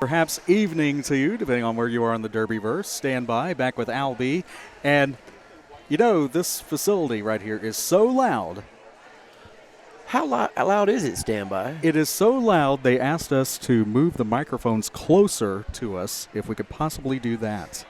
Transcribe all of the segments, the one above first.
Perhaps evening to you, depending on where you are in the Derbyverse. Stand by, back with Al B. And, this facility right here is so loud. How loud is it, standby? It is so loud, they asked us to move the microphones closer to us if we could possibly do that.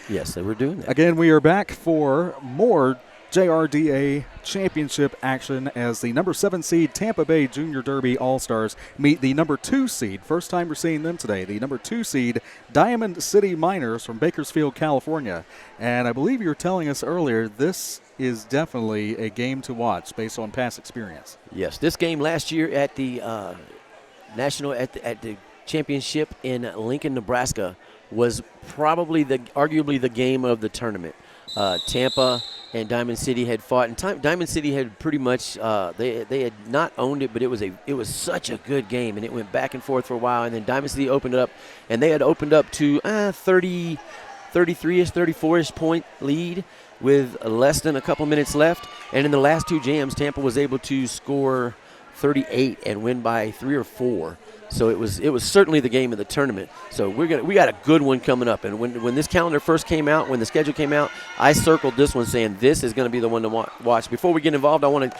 Yes, they were doing that. Again, we are back for more JRDA Championship action as the number 7 seed Tampa Bay Junior Derby All-Stars meet the number 2 seed. First time we're seeing them today. The number 2 seed Diamond City Miners from Bakersfield, California. And I believe you were telling us earlier this is definitely a game to watch based on past experience. Yes, this game last year at the at the championship in Lincoln, Nebraska was probably arguably the game of the tournament. Tampa and Diamond City had fought, and Diamond City had pretty much they had not owned it, but it was such a good game, and it went back and forth for a while, and then Diamond City opened it up, and they had opened up to 33-ish, 34-ish point lead with less than a couple minutes left, and in the last 2 jams, Tampa was able to score 38 and win by 3 or 4. So it was certainly the game of the tournament. So we got a good one coming up. And when this calendar first came out, when the schedule came out, I circled this one saying this is going to be the one to watch. Before we get involved, I want to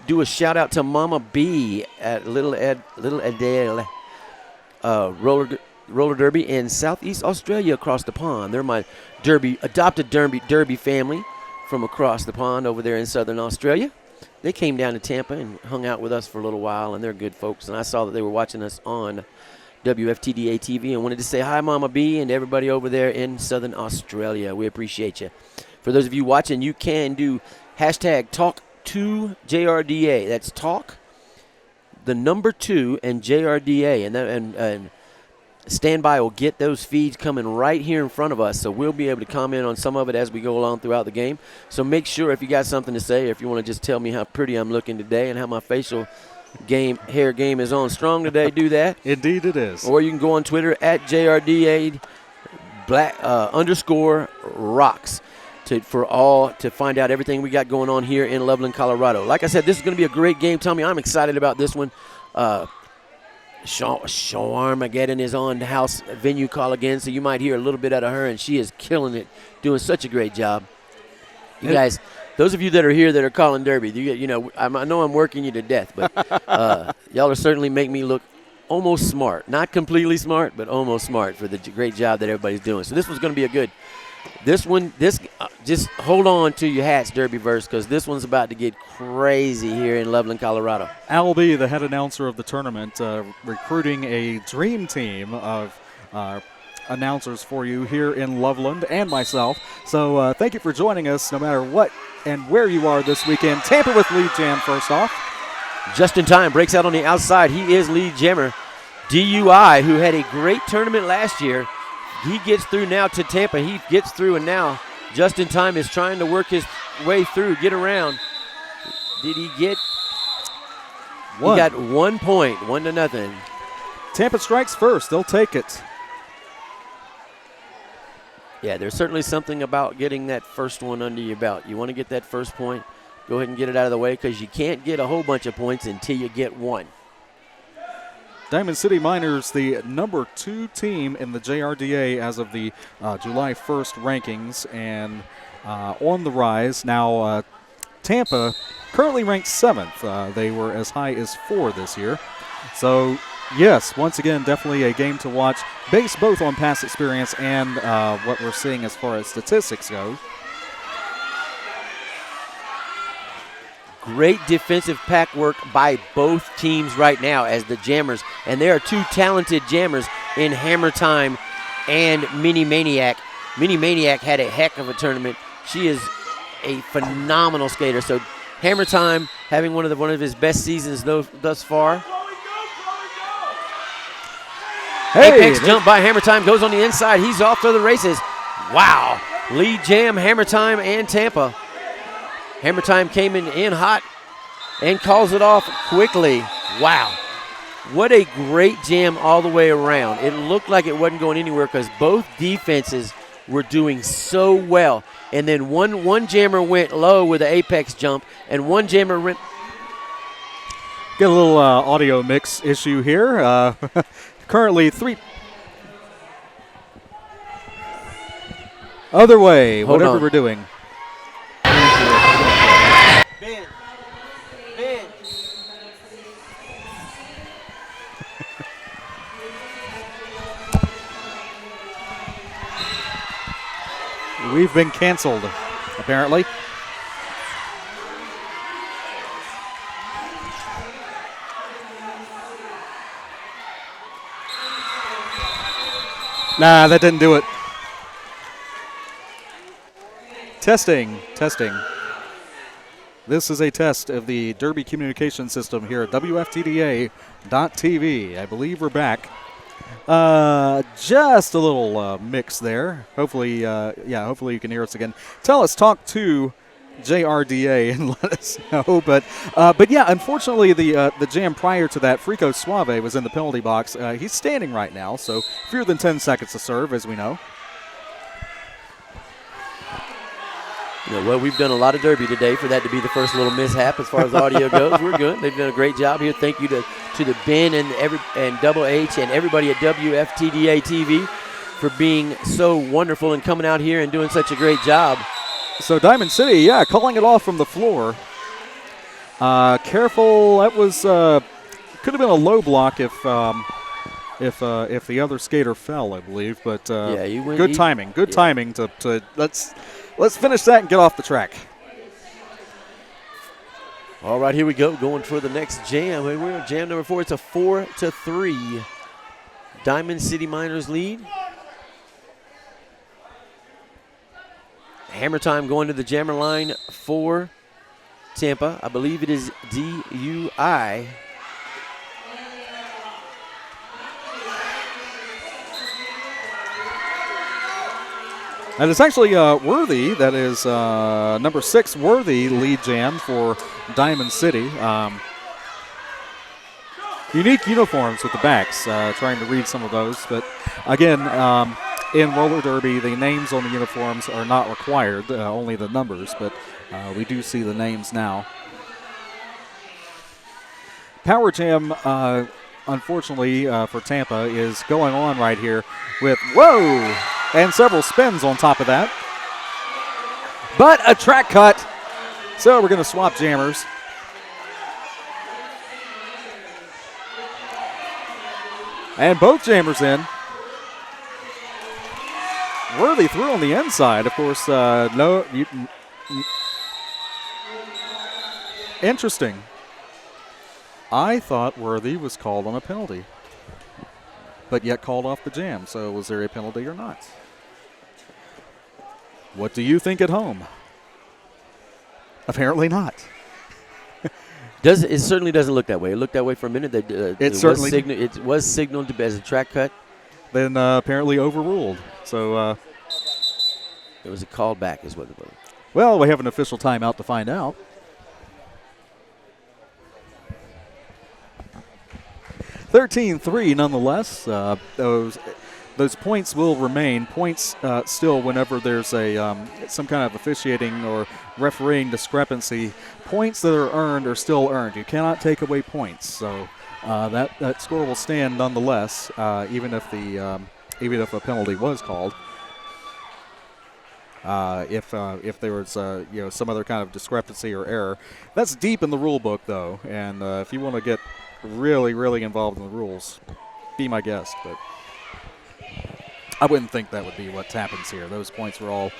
do a shout out to Mama B at Little Adele roller derby in Southeast Australia across the pond. They're my adopted derby family from across the pond over there in Southern Australia. They came down to Tampa and hung out with us for a little while, and they're good folks. And I saw that they were watching us on WFTDA TV and wanted to say hi, Mama B, and everybody over there in Southern Australia. We appreciate you. For those of you watching, you can do hashtag Talk2JRDA. That's talk, the number 2, and JRDA. And Standby will get those feeds coming right here in front of us, so we'll be able to comment on some of it as we go along throughout the game. So make sure if you got something to say, or if you want to just tell me how pretty I'm looking today and how my facial hair game is on strong today, do that. Indeed it is. Or you can go on Twitter at JRDA _rocks to find out everything we got going on here in Loveland, Colorado. Like I said, this is going to be a great game, Tommy. I'm excited about this one. Armageddon is on the house venue call again, so you might hear a little bit out of her, and she is killing it, doing such a great job. You guys, those of you that are here that are calling Derby, I know I'm working you to death, but y'all are certainly making me look almost smart. Not completely smart, but almost smart for the great job that everybody's doing. So this one's going to be a good – just hold on to your hats, Derbyverse, because this one's about to get crazy here in Loveland, Colorado. Al B, the head announcer of the tournament, recruiting a dream team of announcers for you here in Loveland and myself. So thank you for joining us no matter what and where you are this weekend. Tampa with lead jam first off. Just in time, breaks out on the outside. He is lead jammer. DUI, who had a great tournament last year. He gets through now to Tampa. He gets through, and now Just in Time is trying to work his way through, get around. Did he get one? He got 1 point, 1-0. Tampa strikes first. They'll take it. Yeah, there's certainly something about getting that first one under your belt. You want to get that first point, go ahead and get it out of the way, because you can't get a whole bunch of points until you get one. Diamond City Miners, the number 2 team in the JRDA as of the July 1st rankings, and on the rise. Now, Tampa currently ranked 7th. They were as high as 4 this year. So, yes, once again, definitely a game to watch, based both on past experience and what we're seeing as far as statistics go. Great defensive pack work by both teams right now as the jammers. And there are 2 talented jammers in Hammer Time and Mini Maniac. Mini Maniac had a heck of a tournament. She is a phenomenal skater. So Hammer Time having one of his best seasons thus far. Hey, Apex jump by Hammer Time, goes on the inside. He's off to the races. Wow. Lead jam, Hammer Time and Tampa. Hammer Time came in hot and calls it off quickly. Wow. What a great jam all the way around. It looked like it wasn't going anywhere because both defenses were doing so well. And then one jammer went low with an apex jump, and one jammer went. Get a little audio mix issue here. Currently Other way, Hold whatever on. we're doing. Ben. Ben. We've been canceled, apparently. Nah, that didn't do it. Testing. This is a test of the Derby communication system here at WFTDA.TV. I believe we're back. Just a little mix there. Hopefully, hopefully you can hear us again. Talk to JRDA and let us know. But yeah, unfortunately, the jam prior to that, Frico Suave was in the penalty box. He's standing right now, so fewer than 10 seconds to serve, as we know. Well, we've done a lot of Derby today for that to be the first little mishap as far as audio goes. We're good. They've done a great job here. Thank you to the Ben and Double H and everybody at WFTDA TV for being so wonderful and coming out here and doing such a great job. So Diamond City, calling it off from the floor. Careful, that was could have been a low block if the other skater fell, I believe. But good timing to let's finish that and get off the track. All right, here we go, going for the next jam. We're on jam number 4. It's a 4-3 Diamond City Miners lead. Hammer time going to the jammer line for Tampa. I believe it is DUI. And it's actually Worthy. That is number 6 Worthy lead jam for Diamond City. Unique uniforms with the backs. Trying to read some of those. But again, in roller derby, the names on the uniforms are not required, only the numbers. But we do see the names now. Power jam, unfortunately for Tampa, is going on right here with, whoa! And several spins on top of that. But a track cut. So we're going to swap jammers. And both jammers in. Worthy through on the inside. Of course, interesting. I thought Worthy was called on a penalty, but yet called off the jam. So was there a penalty or not? What do you think at home? Apparently not. It certainly doesn't look that way. It looked that way for a minute. It was signaled as a track cut. Then apparently overruled. So it was a call back is what it was. Well, we have an official timeout to find out. 13-3 nonetheless. Those points will remain. Points still whenever there's some kind of officiating or refereeing discrepancy. Points that are earned are still earned. You cannot take away points. So that score will stand nonetheless, even if a penalty was called. If there was some other kind of discrepancy or error. That's deep in the rule book though, and if you want to get really, really involved in the rules, be my guest. But I wouldn't think that would be what happens here. Those points were all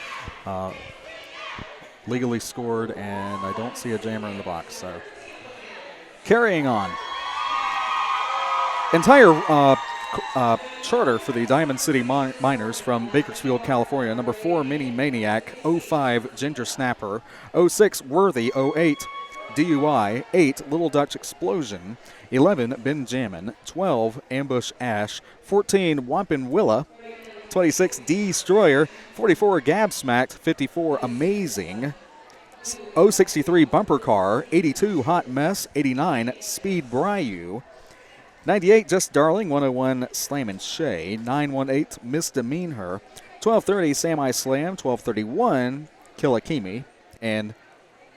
legally scored, and I don't see a jammer in the box. So carrying on. Entire charter for the Diamond City Miners from Bakersfield, California. Number 4, Mini Maniac. 05, Ginger Snapper. 06, Worthy. 08, DUI. 8, Little Dutch Explosion. 11, Benjamin. 12, Ambush Ash. 14, Wampin Willa. 26, Destroyer. 44, Gab Smacked. 54, Amazing. 063, Bumper Car. 82, Hot Mess. 89, Speed Bryu. 98, Just Darling. 101, Slammin' Shay. 918, Misdemean Her. 1230, Sami Slam. 1231, Kilakimi. And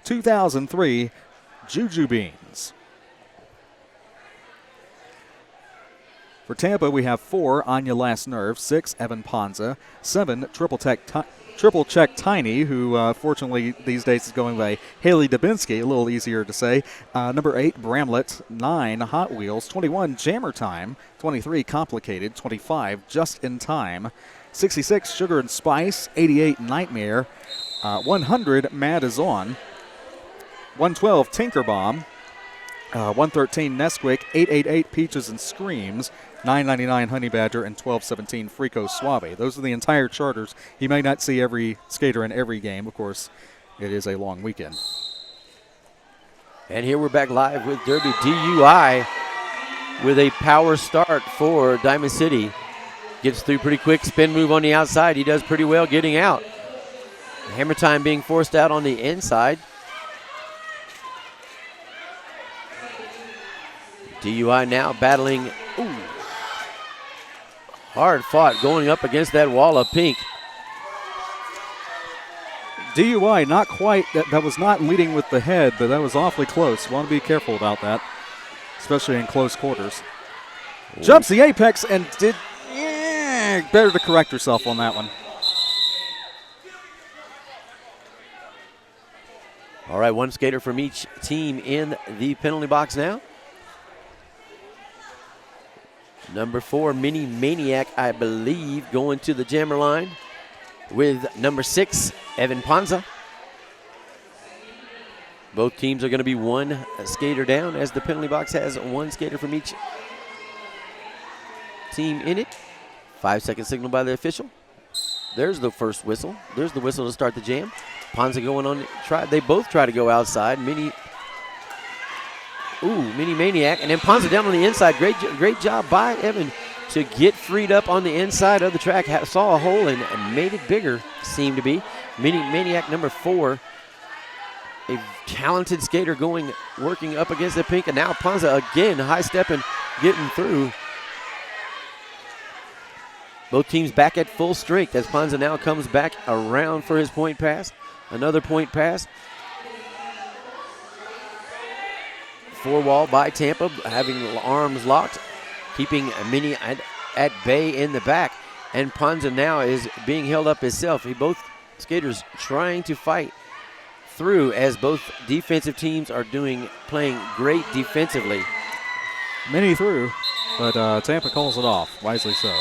2003, Juju Beans. For Tampa, we have 4, Anya Last Nerve. 6, Evan Ponza. 7, Triple Tech Triple Check Tiny, who fortunately these days is going by Haley Dubinsky, a little easier to say. Number 8, Bramlett. 9, Hot Wheels. 21, Jammer Time. 23, Complicated. 25, Just in Time. 66, Sugar and Spice. 88, Nightmare. 100, Mad is On. 112, Tinker Bomb. 113, Nesquik. 888, Peaches and Screams. 999 Honey Badger, and 1217 Frico Suave. Those are the entire charters. He may not see every skater in every game. Of course, it is a long weekend. And here we're back live with Derby DUI with a power start for Diamond City. Gets through pretty quick, spin move on the outside. He does pretty well getting out. Hammer Time being forced out on the inside. DUI now battling. Ooh. Hard fought going up against that wall of pink. DUI not quite, that was not leading with the head, but that was awfully close. Want to be careful about that, especially in close quarters. Ooh. Jumps the apex and did, better to correct yourself on that one. All right, one skater from each team in the penalty box now. Number 4, Mini Maniac, I believe, going to the jammer line with number 6, Evan Panza. Both teams are going to be one skater down, as the penalty box has one skater from each team in it. 5-second signal by the official. There's the first whistle. There's the whistle to start the jam. Panza going on. They both try to go outside. Mini Maniac, and then Panza down on the inside. Great job by Evan to get freed up on the inside of the track. Saw a hole and made it bigger, seemed to be. Mini Maniac number 4, a talented skater working up against the pink, and now Panza again high stepping, getting through. Both teams back at full strength as Panza now comes back around for his point pass. Another point pass. 4-wall by Tampa, having arms locked, keeping Mini at bay in the back. And Panza now is being held up himself. Both skaters trying to fight through, as both defensive teams are playing great defensively. Mini through, but Tampa calls it off, wisely so.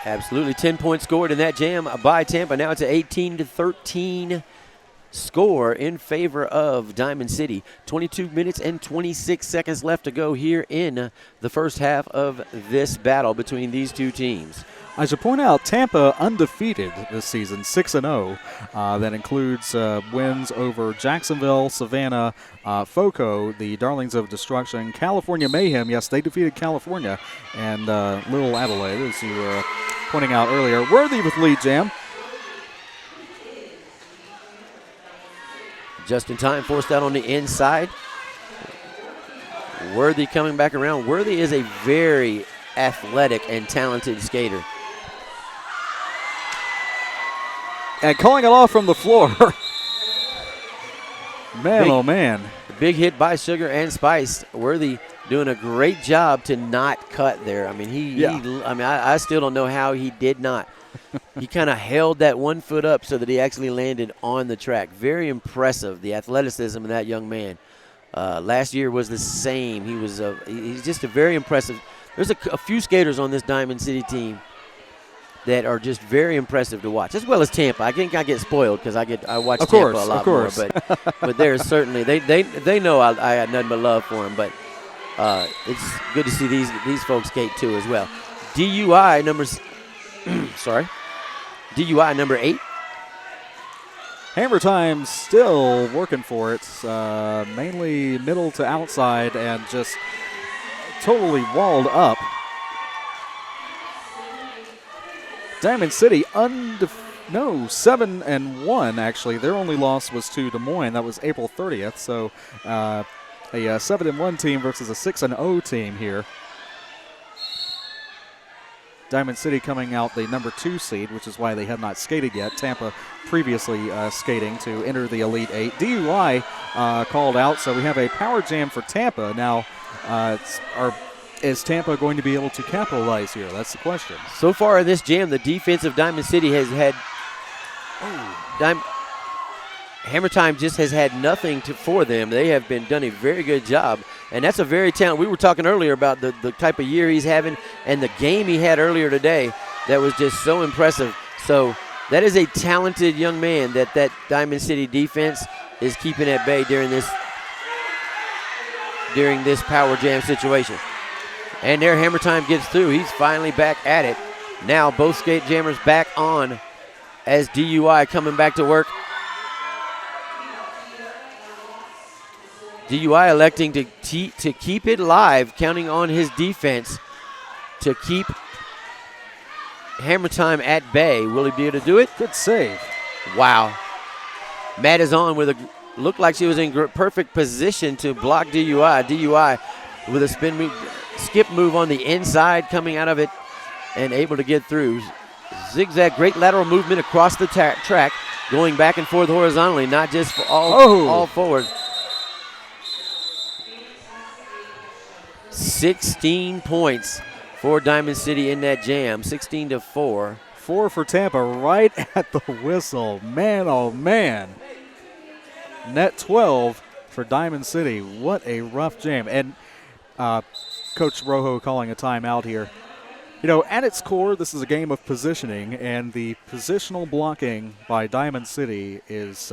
Absolutely, 10 points scored in that jam by Tampa. Now it's an 18-13 score in favor of Diamond City. 22 minutes and 26 seconds left to go here in the first half of this battle between these two teams. I should point out Tampa undefeated this season, 6-0. That includes wins over Jacksonville, Savannah, FOCO, the Darlings of Destruction, California Mayhem. Yes, they defeated California, and Little Adelaide, as you were pointing out earlier. Worthy with lead jam. Just in time, forced out on the inside. Worthy coming back around. Worthy is a very athletic and talented skater. And calling it off from the floor. Oh man. Big hit by Sugar and Spice. Worthy doing a great job to not cut there. I mean, I still don't know how he did not. He kind of held that 1 foot up so that he actually landed on the track. Very impressive, the athleticism of that young man. Last year was the same. He's just a very impressive. There's a few skaters on this Diamond City team that are just very impressive to watch, as well as Tampa. I think I get spoiled because I watch Tampa a lot more. But there's certainly they know I had nothing but love for him. But it's good to see these folks skate too as well. DUI number 8. Hammer Time still working for it, mainly middle to outside and just totally walled up. Diamond City 7-1 actually. Their only loss was to Des Moines. That was April 30th. So a 7-1 team versus a 6-0 team here. Diamond City coming out the number 2 seed, which is why they have not skated yet. Tampa previously skating to enter the Elite 8. DUI called out, so we have a power jam for Tampa. Now, is Tampa going to be able to capitalize here? That's the question. So far in this jam, the defense of Diamond City has had Hammer Time just has had nothing for them. They have done a very good job, and that's a very talented. We were talking earlier about the type of year he's having and the game he had earlier today that was just so impressive. So that is a talented young man that Diamond City defense is keeping at bay during this power jam situation. And there Hammer Time gets through. He's finally back at it. Now both skate jammers back on as DUI coming back to work. DUI electing to keep it live, counting on his defense to keep Hammer Time at bay. Will he be able to do it? Good save. Wow. Matt is on with looked like she was in perfect position to block DUI. DUI with a skip move on the inside, coming out of it and able to get through. Zigzag, great lateral movement across the track, going back and forth horizontally, not just for all forward. 16 points for Diamond City in that jam, 16-4. 4 for Tampa right at the whistle. Man, oh man. Net 12 for Diamond City. What a rough jam. And Coach Rojo calling a timeout here. You know, at its core, this is a game of positioning, and the positional blocking by Diamond City is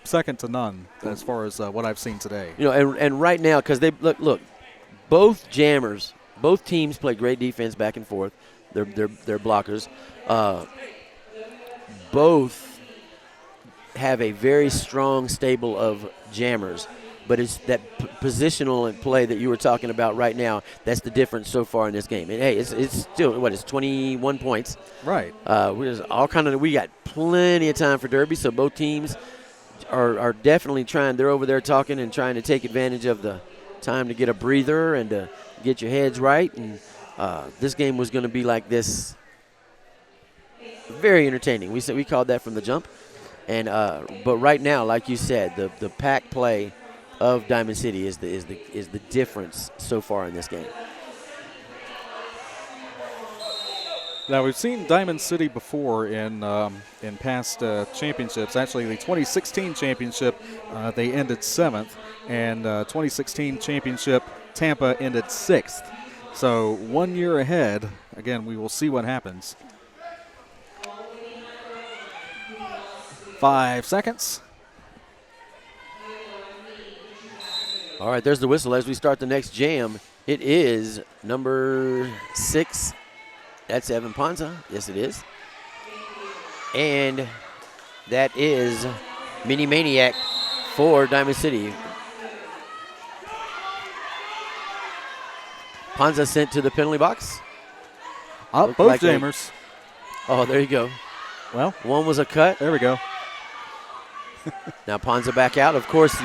second to none as far as what I've seen today. You know, and right now, because they look, both jammers, both teams play great defense back and forth. They're blockers. Both have a very strong stable of jammers, but it's that positional play that you were talking about right now. That's the difference so far in this game. And hey, it's still it's 21 points. Right. We got plenty of time for Derby, so both teams are definitely trying. They're over there talking and trying to take advantage of the time to get a breather and to get your heads right. And this game was going to be like this. Very entertaining. We called that from the jump. And but right now, like you said, the pack play of Diamond City is the difference so far in this game. Now, we've seen Diamond City before in past championships. Actually, the 2016 championship, they ended 7th, and 2016 championship, Tampa ended 6th. So 1 year ahead. Again, we will see what happens. 5 seconds. All right, there's the whistle as we start the next jam. It is number 6. That's Evan Ponza. Yes, it is. And that is Mini Maniac for Diamond City. Ponza sent to the penalty box. Up both like jammers. Oh, there you go. Well, one was a cut. There we go. Now Ponza back out. Of course,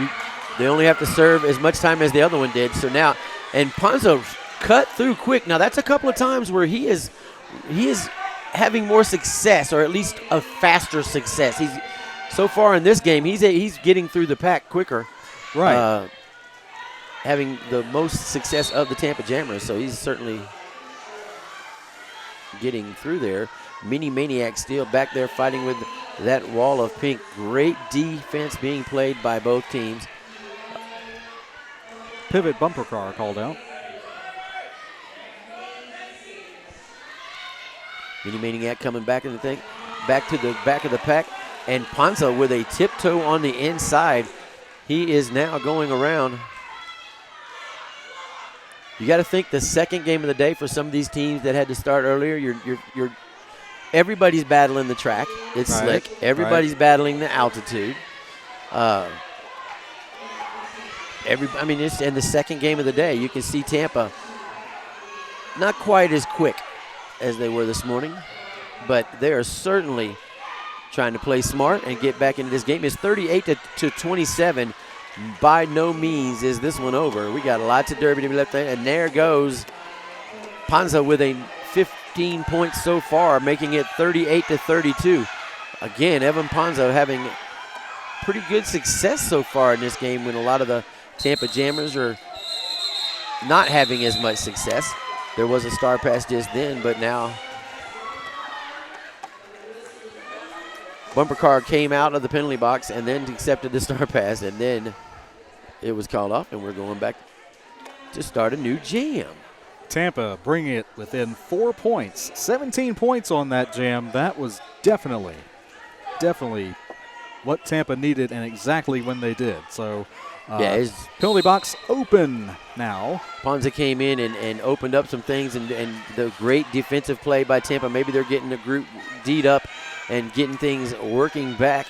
they only have to serve as much time as the other one did. So now, and Ponza cut through quick. Now that's a couple of times where he is having more success, or at least a faster success. He's so far in this game, he's getting through the pack quicker. Right. Having the most success of the Tampa Jammers, so he's certainly getting through there. Mini Maniac still back there fighting with that wall of pink. Great defense being played by both teams. Pivot bumper car called out. Mini Maniac coming back in the thing, back to the back of the pack, and Ponza with a tiptoe on the inside. He is now going around. You got to think the second game of the day for some of these teams that had to start earlier. You're everybody's battling the track. It's right, slick. Everybody's battling the altitude. It's in the second game of the day. You can see Tampa not quite as quick as they were this morning, but they are certainly trying to play smart and get back into this game. It's 38-27. By no means is this one over. We got lots of derby to be left there, and there goes Ponza with a 15 points so far, making it 38-32. Again, Evan Ponza having pretty good success so far in this game when a lot of the Tampa Jammers are not having as much success. There was a star pass just then, but now Bumper Car came out of the penalty box and then accepted the star pass, and then it was called off, and we're going back to start a new jam. Tampa bringing it within 4 points, 17 points on that jam. That was definitely what Tampa needed and exactly when they did. So penalty box open now. Ponza came in and opened up some things, and the great defensive play by Tampa. Maybe they're getting the group D'd up and getting things working back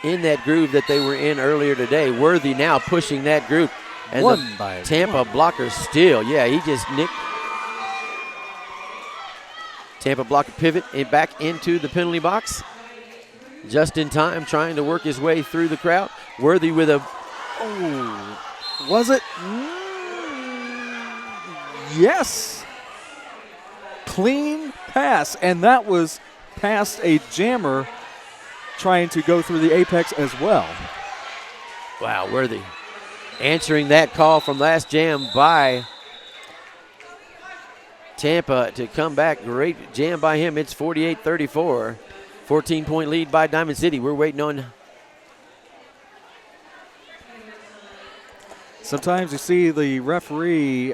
in that groove that they were in earlier today. Worthy now pushing that group. And the Tampa blocker still, he just nicked. Tampa blocker pivot and back into the penalty box. Just in time, trying to work his way through the crowd. Worthy with a, was it? Yes. Clean pass, and that was past a jammer trying to go through the apex as well. Wow, Worthy answering that call from last jam by Tampa to come back. Great jam by him. It's 48-34. 14-point lead by Diamond City. We're waiting on. Sometimes you see the referee,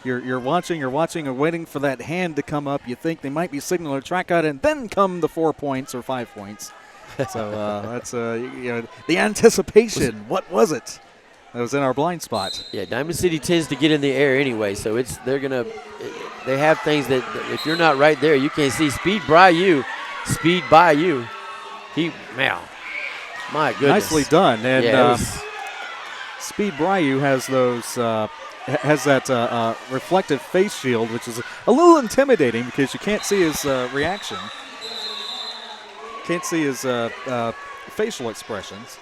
you're watching and waiting for that hand to come up. You think they might be signaling a track out, and then come the 4 points or 5 points. So that's the anticipation. What was it? That was in our blind spot. Yeah, Diamond City tends to get in the air anyway, so they have things that if you're not right there, you can't see. Speed by you. My goodness. Nicely done. And Speed Bryu has those has that reflective face shield, which is a little intimidating because you can't see his reaction. Can't see his facial expressions.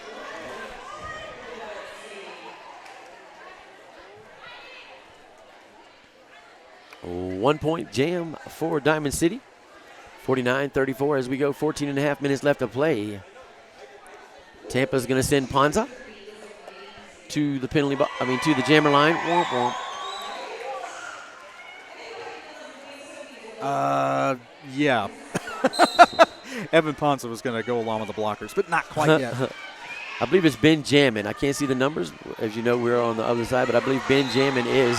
One-point jam for Diamond City. 49-34 as we go. 14 and a half minutes left to play. Tampa's going to send Ponza to the to the jammer line. Womp womp. Yeah. Evan Ponza was going to go along with the blockers, but not quite yet. I believe it's Ben Jammin. I can't see the numbers. As you know, we're on the other side, but I believe Ben Jammin is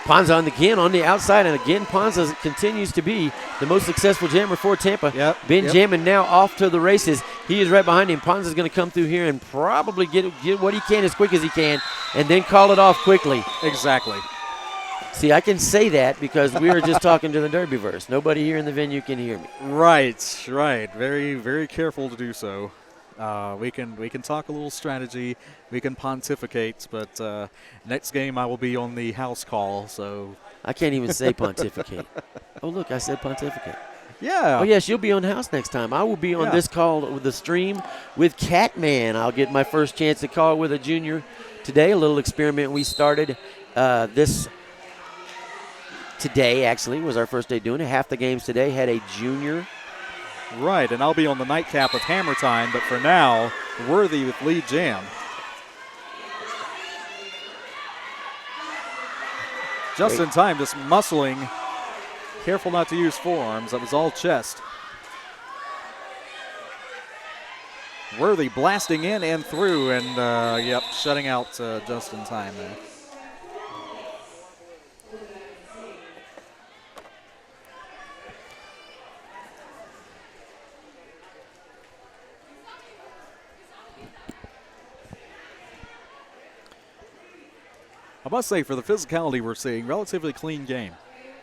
Ponza on the outside, and again, Ponza continues to be the most successful jammer for Tampa. Ben Jammin now off to the races. He is right behind him. Ponza's going to come through here and probably get what he can as quick as he can, and then call it off quickly. Exactly. See, I can say that because we were just talking to the Derbyverse. Nobody here in the venue can hear me. Right. Very, very careful to do so. We can talk a little strategy. We can pontificate, but next game I will be on the house call, so. I can't even say pontificate. Oh, look, I said pontificate. Yeah. Oh, yes, you'll be on house next time. I will be on this call with the stream with Catman. I'll get my first chance to call with a junior today, a little experiment we started today, actually, was our first day doing it. Half the games today had a junior. Right, and I'll be on the nightcap with Hammer Time, but for now, Worthy with lead jam. Just in time, just muscling. Careful not to use forearms. That was all chest. Worthy blasting in and through, and shutting out just in time there. I must say, for the physicality we're seeing, relatively clean game.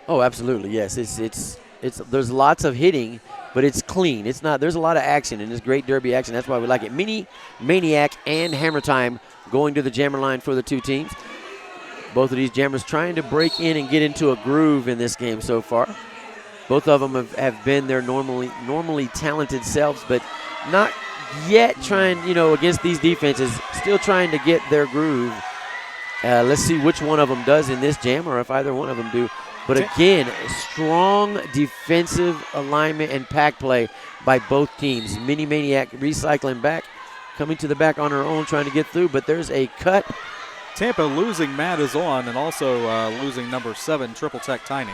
Oh, absolutely, yes. It's there's lots of hitting, but it's clean. It's not. There's a lot of action, and it's great derby action. That's why we like it. Mini Maniac and Hammer Time going to the jammer line for the two teams. Both of these jammers trying to break in and get into a groove in this game so far. Both of them have been their normally talented selves, but not yet trying, against these defenses, still trying to get their groove. Let's see which one of them does in this jam, or if either one of them do. But again, strong defensive alignment and pack play by both teams. Mini Maniac recycling back, coming to the back on her own, trying to get through. But there's a cut Tampa losing Matt is on, and also losing number 7, Triple Tech Tiny.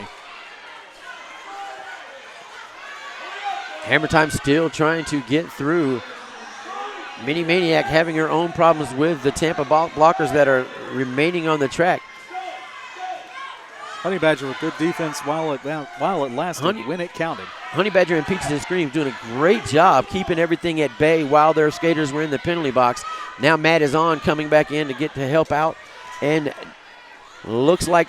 Hammer Time still trying to get through. Mini Maniac having her own problems with the Tampa blockers that are remaining on the track. Honey Badger with good defense while it lasted, when it counted. Honey Badger and Peaches and Scream doing a great job keeping everything at bay while their skaters were in the penalty box. Now Matt is on, coming back in to help out, and looks like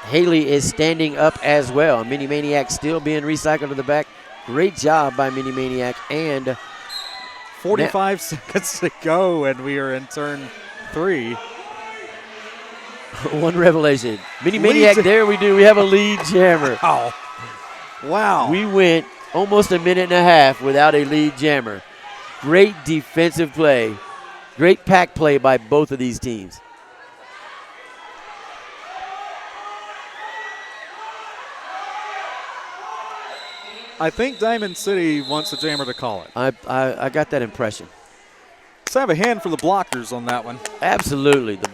Haley is standing up as well. Mini Maniac still being recycled to the back. Great job by Mini Maniac, and 45 seconds to go, and we are in turn 3. One revelation. Mini Maniac, there we do. We have a lead jammer. Wow. We went almost a minute and a half without a lead jammer. Great defensive play. Great pack play by both of these teams. I think Diamond City wants the jammer to call it. I got that impression. Let's have a hand for the blockers on that one. Absolutely. The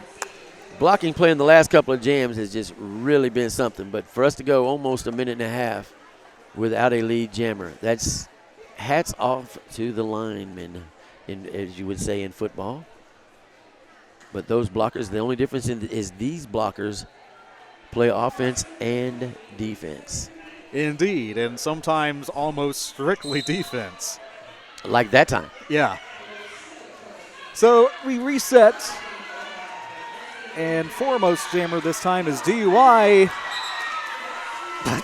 blocking play in the last couple of jams has just really been something. But for us to go almost a minute and a half without a lead jammer, that's hats off to the linemen, as you would say in football. But those blockers, the only difference is these blockers play offense and defense. Indeed, and sometimes almost strictly defense. Like that time. Yeah. So we reset, and foremost jammer this time is DUI.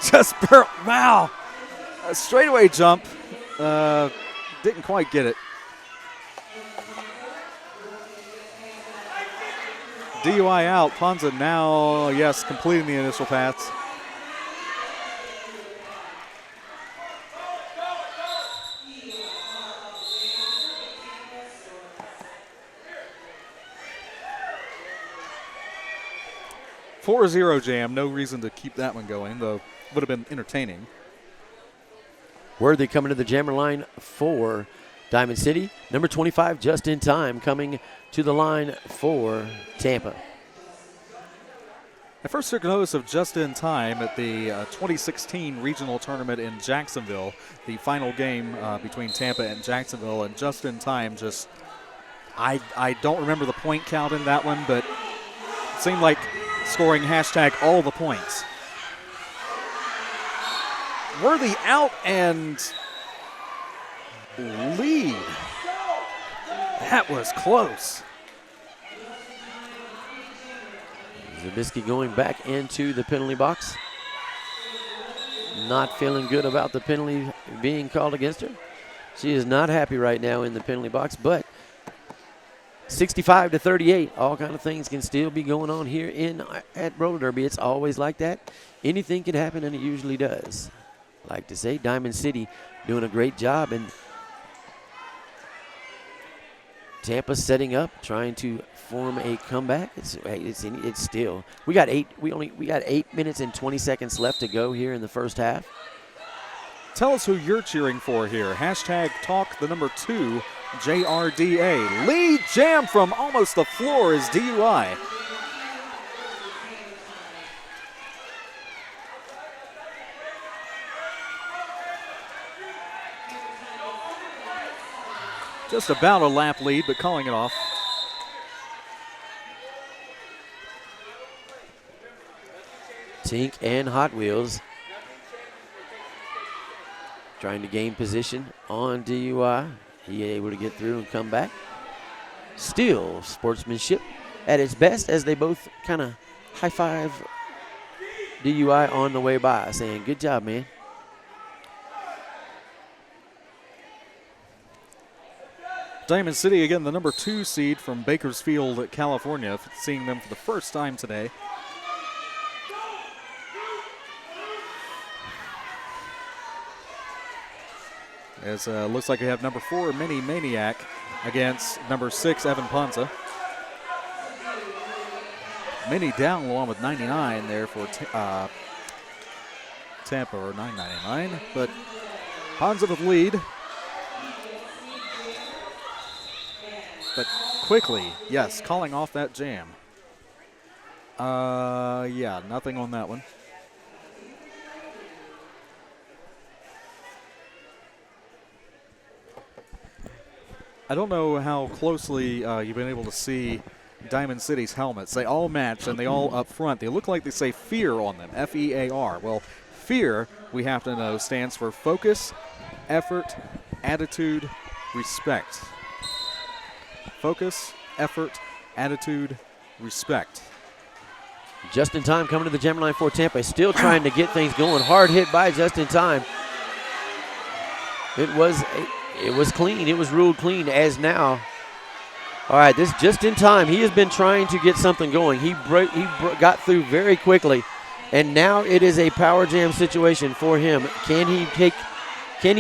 Just wow. A straightaway jump. Didn't quite get it. DUI out. Ponza now, yes, completing the initial pass. .40 jam. No reason to keep that one going, though. Would have been entertaining. Worthy coming to the jammer line for Diamond City. Number 25, just in time, coming to the line for Tampa. I first took notice of just in time at the 2016 regional tournament in Jacksonville, the final game between Tampa and Jacksonville, and just in time, just I don't remember the point count in that one, but it seemed like scoring hashtag all the points. Worthy out and lead. That was close. Zabisky going back into the penalty box. Not feeling good about the penalty being called against her. She is not happy right now in the penalty box, but 65-38, all kind of things can still be going on here at roller derby. It's always like that. Anything can happen, and it usually does. Like to say, Diamond City doing a great job, and Tampa setting up, trying to form a comeback. It's still we got 8 minutes and 20 seconds left to go here in the first half. Tell us who you're cheering for here. Hashtag talk the number 2 JRDA. Lead jam from almost the floor is DUI. Just about a lap lead, but calling it off. Tink and Hot Wheels trying to gain position on DUI. He able to get through and come back. Still sportsmanship at its best as they both kind of high-five DUI on the way by, saying, good job, man. Diamond City, again, the number 2 seed from Bakersfield, California. Seeing them for the first time today. As looks like we have number 4, Mini Maniac, against number 6, Evan Ponza. Mini down along with 99 there for Tampa, or 999, but Ponza with lead. But quickly. Yes, calling off that jam. Yeah, nothing on that one. I don't know how closely you've been able to see Diamond City's helmets. They all match, and they all up front. They look like they say FEAR on them, F-E-A-R. Well, FEAR, we have to know, stands for focus, effort, attitude, respect. Focus, effort, attitude, respect. Just in time coming to the Jammer line for Tampa. Still trying to get things going. Hard hit by just in time. It was clean. It was ruled clean as now. All right, this just in time. He has been trying to get something going. He got through very quickly, and now it is a power jam situation for him. Can he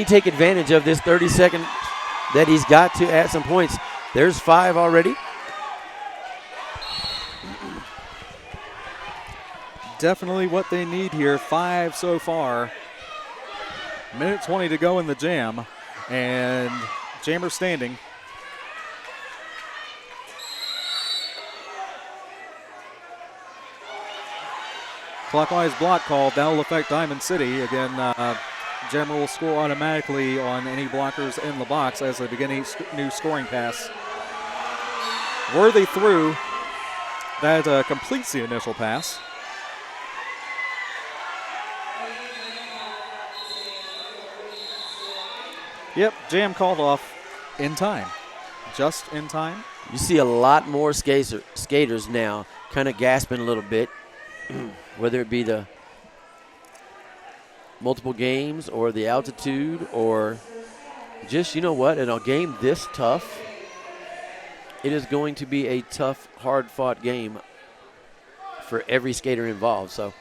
take advantage of this 30-second that he's got to add some points? There's 5 already. Definitely what they need here. 5 so far. Minute 20 to go in the jam, and Jammer standing. Clockwise block called. That will affect Diamond City. Again, Jammer will score automatically on any blockers in the box as they begin each new scoring pass. Worthy through. That completes the initial pass. Yep, jam called off in time. Just in time. You see a lot more skaters now kind of gasping a little bit, whether it be the multiple games or the altitude or just, you know what, in a game this tough, it is going to be a tough, hard-fought game for every skater involved. So,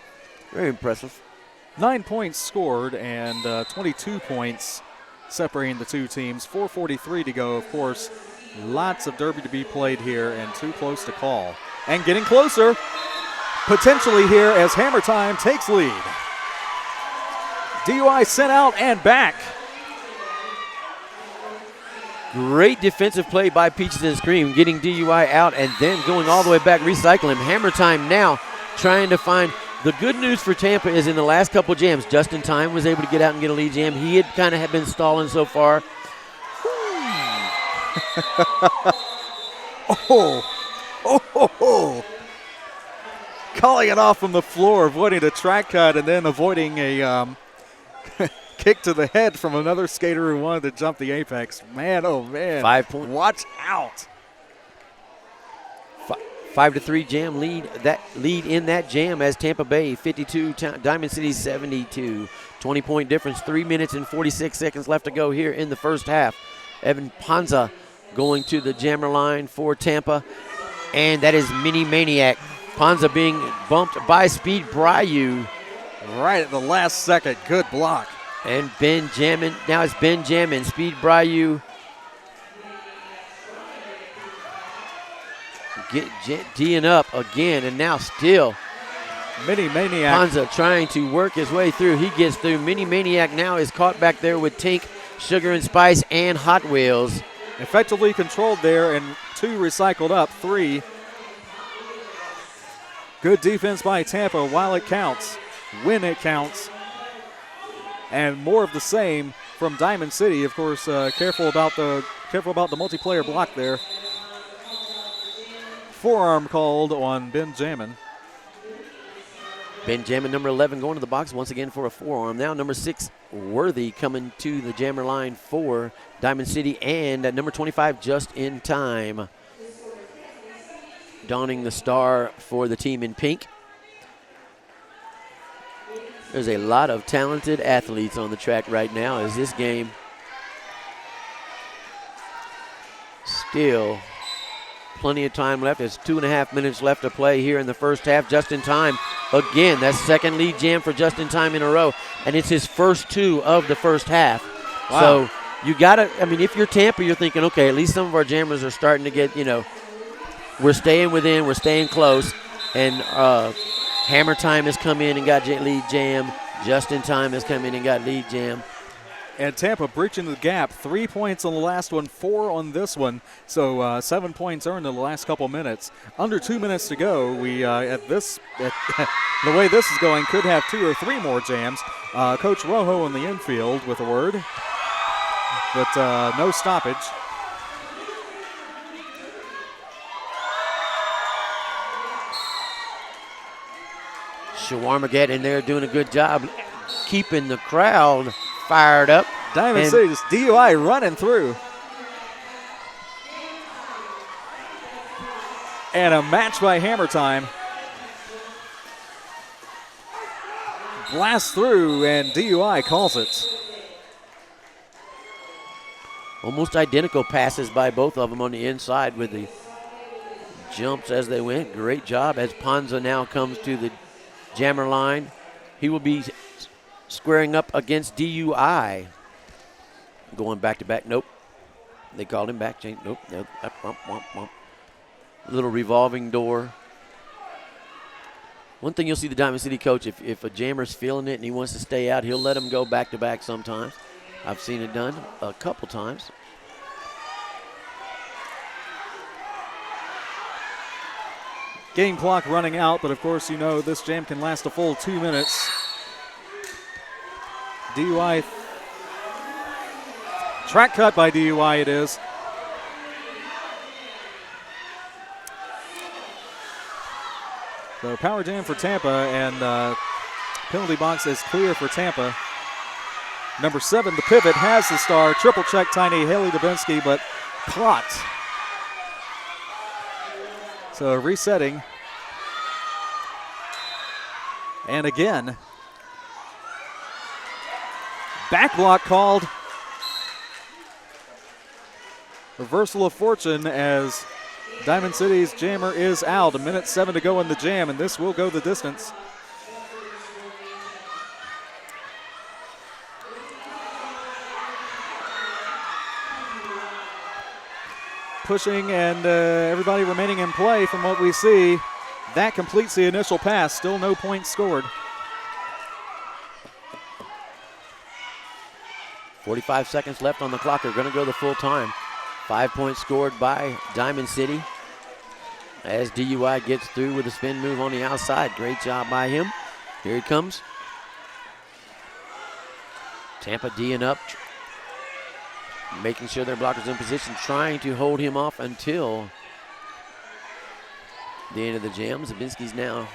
very impressive. 9 points scored and 22 points separating the two teams. 4:43 to go, of course. Lots of derby to be played here and too close to call. And getting closer, potentially here as Hammer Time takes lead. DUI sent out and back. Great defensive play by Peaches and Scream, getting DUI out and then going all the way back, recycling. Hammer Time now trying to find. The good news for Tampa is in the last couple jams, Justin Time was able to get out and get a lead jam. He had kind of been stalling so far. Calling it off from the floor, avoiding a track cut and then avoiding a kick to the head from another skater who wanted to jump the apex. Man, oh man. 5 points. Watch out. 5-3 jam lead. That lead in that jam as Tampa Bay 52, Diamond City 72. 20-point difference. 3 minutes and 46 seconds left to go here in the first half. Evan Panza going to the jammer line for Tampa, and that is Mini Maniac. Panza being bumped by Speed Bryu. Right at the last second. Good block. And Ben jamming. Now it's Ben jamming. Speed Bryu. D'ing up again, and now still Mini Maniac. Panza trying to work his way through. He gets through. Mini Maniac now is caught back there with Tink, Sugar and Spice, and Hot Wheels. Effectively controlled there, and 2 recycled up, 3. Good defense by Tampa while it counts, when it counts. And more of the same from Diamond City. Of course, careful about the multiplayer block there. Forearm called on Benjamin. Benjamin, number 11, going to the box once again for a forearm. Now number 6, Worthy, coming to the jammer line for Diamond City. And number 25, just in time, donning the star for the team in pink. There's a lot of talented athletes on the track right now as this game still plenty of time left. There's 2.5 minutes left to play here in the first half. Just in time, again, that's second lead jam for Just in Time in a row, and it's his first 2 of the first half. Wow. So you got to, I mean, if you're Tampa, you're thinking, okay, at least some of our jammers are starting to get, you know, we're staying within, we're staying close, and Hammer Time has come in and got lead jam. Just in Time has come in and got lead jam. And Tampa breaching the gap. 3 points on the last one, 4 on this one. So 7 points earned in the last couple minutes. Under 2 minutes to go. We the way this is going, could have 2 or 3 more jams. Coach Rojo in the infield with a word, but no stoppage. Shawarma getting in there doing a good job keeping the crowd fired up. Diamond City just DUI running through. And a match by Hammer Time. Blast through and DUI calls it. Almost identical passes by both of them on the inside with the jumps as they went. Great job as Ponza now comes to the jammer line. He will be squaring up against DUI. Going back to back. Nope. They called him back. Nope. Nope. Little revolving door. One thing you'll see the Diamond City coach, if a jammer's feeling it and he wants to stay out, he'll let him go back to back sometimes. I've seen it done a couple times. Game clock running out, but of course you know this jam can last a full 2 minutes. DUI. Track cut by DUI it is. So power jam for Tampa, and penalty box is clear for Tampa. Number 7, the pivot, has the star. Triple check tiny Haley Dubinsky, but caught. So resetting. And again, back block called. Reversal of fortune as Diamond City's jammer is out. 1:07 to go in the jam, and this will go the distance. Pushing and everybody remaining in play from what we see. That completes the initial pass. Still no points scored. 45 seconds left on the clock. They're going to go the full time. 5 points scored by Diamond City as DUI gets through with a spin move on the outside. Great job by him. Here he comes. Tampa D'ing up, making sure their blockers in position, trying to hold him off until the end of the jam. Zabinski's now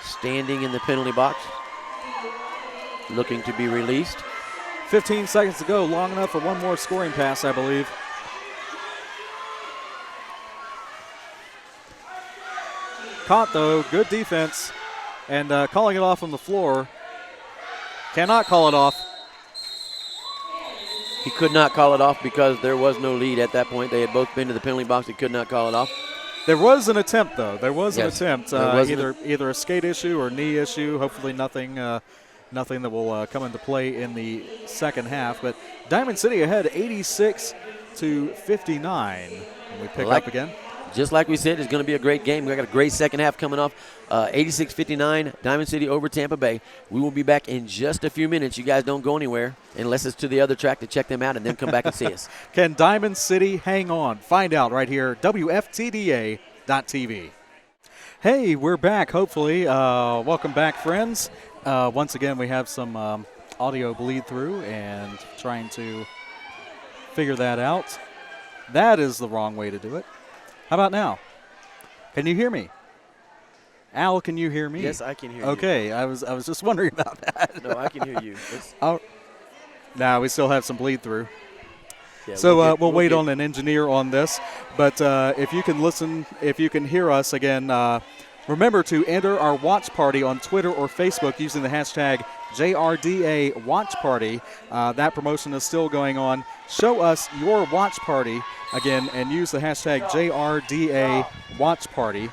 standing in the penalty box, looking to be released. 15 seconds to go, long enough for one more scoring pass, I believe. Caught though, good defense, and calling it off on the floor. Cannot call it off. He could not call it off because there was no lead at that point. They had both been to the penalty box. He could not call it off. There was an attempt, though. There was an Yes. attempt. Either a skate issue or knee issue. Hopefully nothing that will come into play in the second half. But Diamond City ahead 86-59. And we pick up again. Just like we said, it's going to be a great game. We've got a great second half coming off. 86-59, Diamond City over Tampa Bay. We will be back in just a few minutes. You guys don't go anywhere unless it's to the other track to check them out and then come back and see us. Can Diamond City hang on? Find out right here, WFTDA.tv. Hey, we're back, hopefully. Welcome back, friends. Once again, we have some audio bleed through and trying to figure that out. That is the wrong way to do it. How about now? Can you hear me? Al, can you hear me? Yes, I can hear you. Okay, I was just wondering about that. No, I can hear you. Now we still have some bleed through. Yeah, So we'll wait on an engineer on this. But if you can listen, if you can hear us again, remember to enter our watch party on Twitter or Facebook using the hashtag JRDA Watch Party. That promotion is still going on. Show us your watch party again and use the hashtag JRDA Watch Party.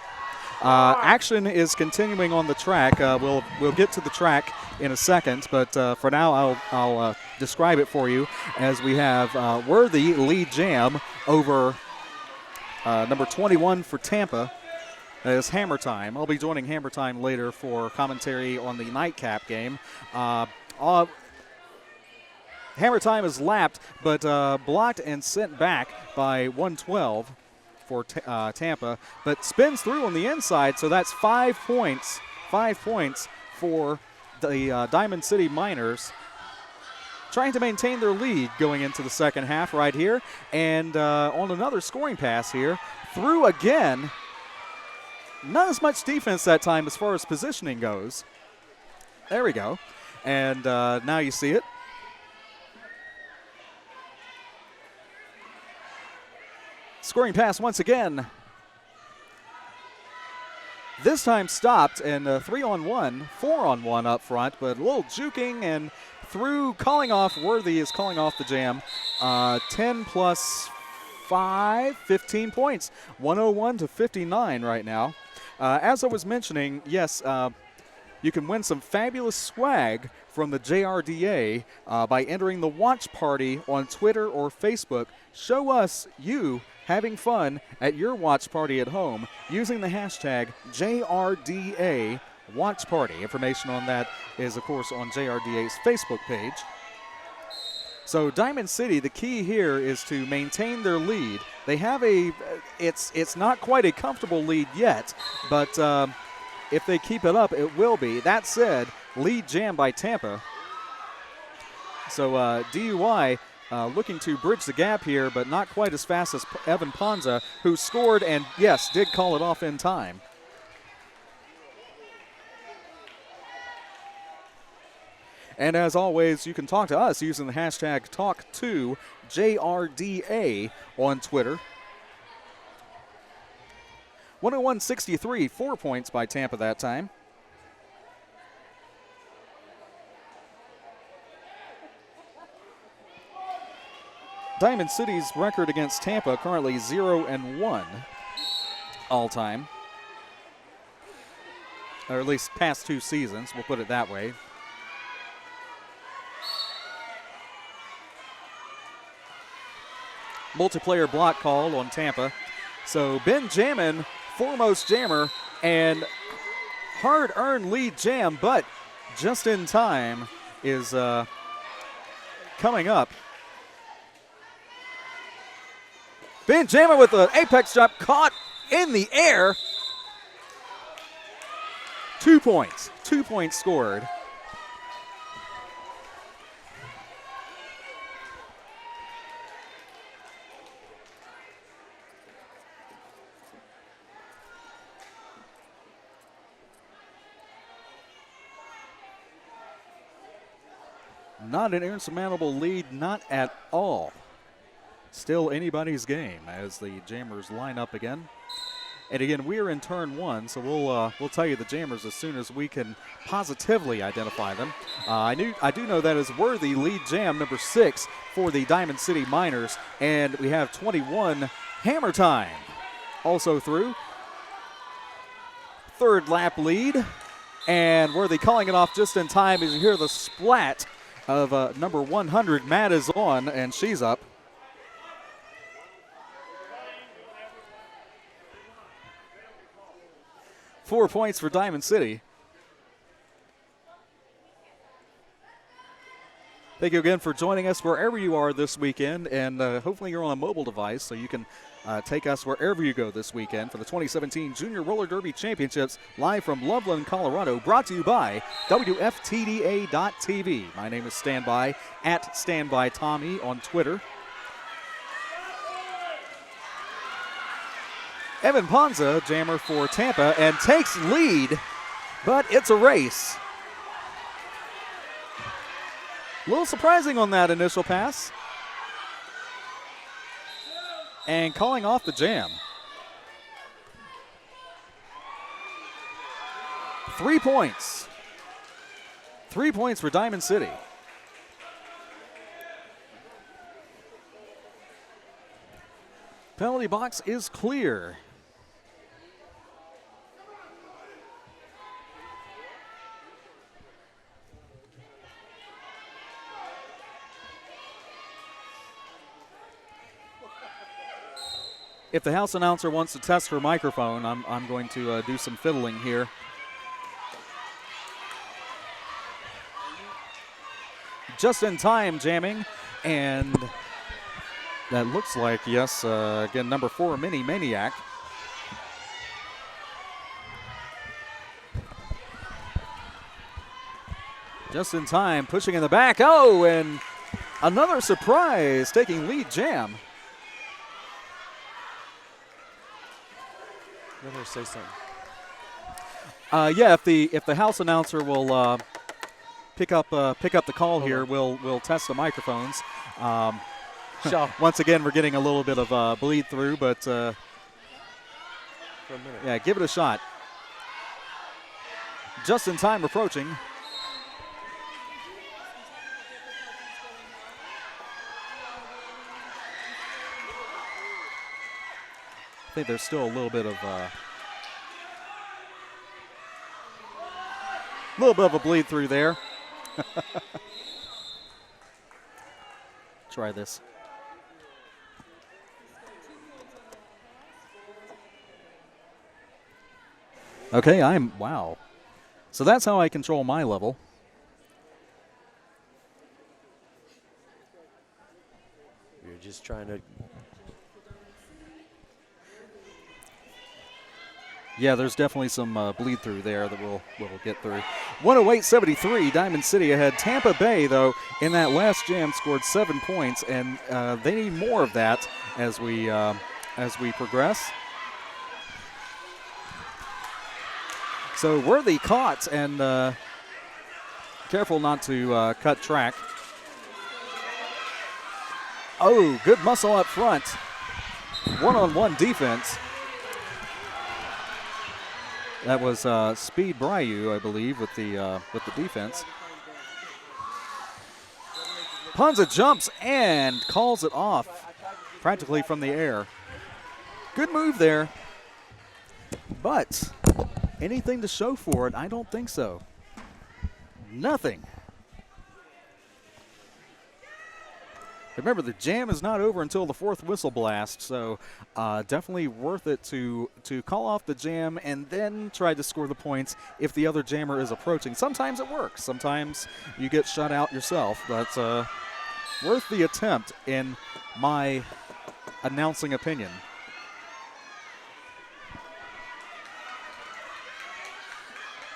Action is continuing on the track. We'll get to the track in a second, but for now I'll describe it for you as we have Worthy lead jam over number 21 for Tampa. That is Hammer Time. I'll be joining Hammer Time later for commentary on the nightcap game. Hammer time is lapped, but blocked and sent back by 112 for Tampa, but spins through on the inside, so that's 5 points. 5 points for the Diamond City Miners, trying to maintain their lead going into the second half right here. And on another scoring pass here, through again. Not as much defense that time as far as positioning goes. There we go. And now you see it. Scoring pass once again. This time stopped, and 3-on-1, 4-on-1 up front, but a little juking and through, calling off. Worthy is calling off the jam. 10 plus 5, 15 points. 101 to 59 right now. As I was mentioning, yes, you can win some fabulous swag from the JRDA by entering the watch party on Twitter or Facebook. Show us you having fun at your watch party at home using the hashtag JRDA Watch Party. Information on that is, of course, on JRDA's Facebook page. So Diamond City, the key here is to maintain their lead. They have it's not quite a comfortable lead yet, but if they keep it up, it will be. That said, lead jam by Tampa. So DUI looking to bridge the gap here, but not quite as fast as Evan Ponza, who scored and, yes, did call it off in time. And as always, you can talk to us using the hashtag #TalkToJRDA on Twitter. 101-63, 4 points by Tampa that time. Diamond City's record against Tampa currently 0-1 all time. Or at least past 2 seasons, we'll put it that way. Multiplayer block call on Tampa. So Ben Jammin, foremost jammer, and hard-earned lead jam, but just in time is coming up. Ben Jammin with an apex drop caught in the air. 2 points. 2 points scored. Not an insurmountable lead, not at all. Still anybody's game as the Jammers line up again. And again, we're in turn 1, so we'll tell you the Jammers as soon as we can positively identify them. I do know that is Worthy, lead jam number 6 for the Diamond City Miners, and we have 21 Hammer time also through. Third lap lead, and Worthy calling it off just in time as you hear the splat of number 100. Matt is on, and she's up. Four points for Diamond City. Thank you again for joining us wherever you are this weekend, and hopefully you're on a mobile device so you can take us wherever you go this weekend for the 2017 Junior Roller Derby Championships live from Loveland, Colorado, brought to you by WFTDA.TV. My name is Standby, at StandbyTommy on Twitter. Evan Ponza, jammer for Tampa, and takes lead, but it's a race. A little surprising on that initial pass. And calling off the jam. 3 points. 3 points for Diamond City. Penalty box is clear. If the house announcer wants to test her microphone, I'm going to do some fiddling here. just in time jamming, and that looks like, yes, again, number 4, Mini Maniac. Just in time, pushing in the back. Oh, and another surprise, taking lead jam. Let her say something. Yeah, if the house announcer will pick up the call here, we'll test the microphones. Shaw. Once again, we're getting a little bit of bleed through, but For a minute. yeah, give it a shot. Just in time approaching. I think there's still a little bit of a bleed through there. Try this. Okay, wow. So that's how I control my level. We're just trying to. Yeah, there's definitely some bleed through there that we'll get through. 108-73, Diamond City ahead. Tampa Bay, though, in that last jam scored 7 points, and they need more of that as we progress. So Worthy caught, and careful not to cut track. Oh, good muscle up front. One-on-one defense. That was Speed Bryu, I believe, with the defense. Ponza jumps and calls it off, practically from the air. Good move there, but anything to show for it? I don't think so. Nothing. Remember, the jam is not over until the 4th whistle blast, so definitely worth it to call off the jam and then try to score the points if the other jammer is approaching. Sometimes it works. Sometimes you get shut out yourself. That's worth the attempt, in my announcing opinion.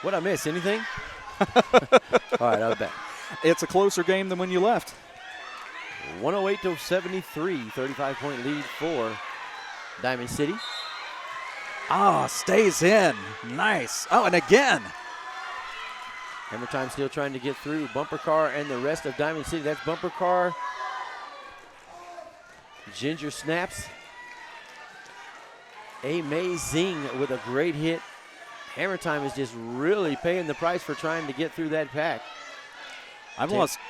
What'd I miss? Anything? All right, I'll bet. It's a closer game than when you left. 108-73, 35-point lead for Diamond City. Stays in. Nice. Oh, and again. Hammer Time still trying to get through Bumper Car and the rest of Diamond City. That's Bumper Car. Ginger snaps. Amazing with a great hit. Hammer Time is just really paying the price for trying to get through that pack. I've lost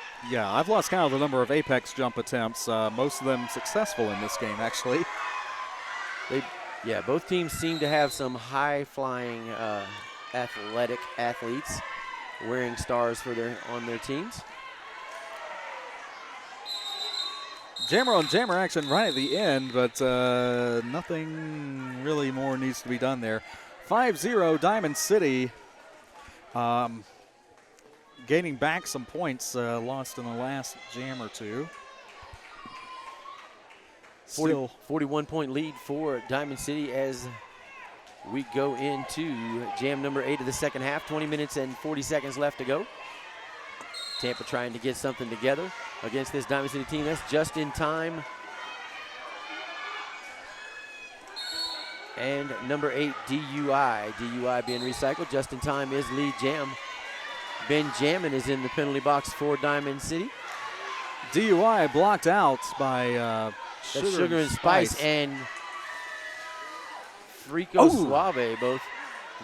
kind of the number of apex jump attempts, most of them successful in this game, actually. Both teams seem to have some high-flying athletic athletes wearing stars on their teams. Jammer on jammer action right at the end, but nothing really more needs to be done there. 5-0 Diamond City. Gaining back some points lost in the last jam or two. 41-point lead for Diamond City as we go into jam number 8 of the second half. 20 minutes and 40 seconds left to go. Tampa trying to get something together against this Diamond City team. That's just in time. And number 8, DUI. DUI being recycled. Just in time is lead jam. Benjamin is in the penalty box for Diamond City. DUI blocked out by Sugar and Spice and Frico Suave, both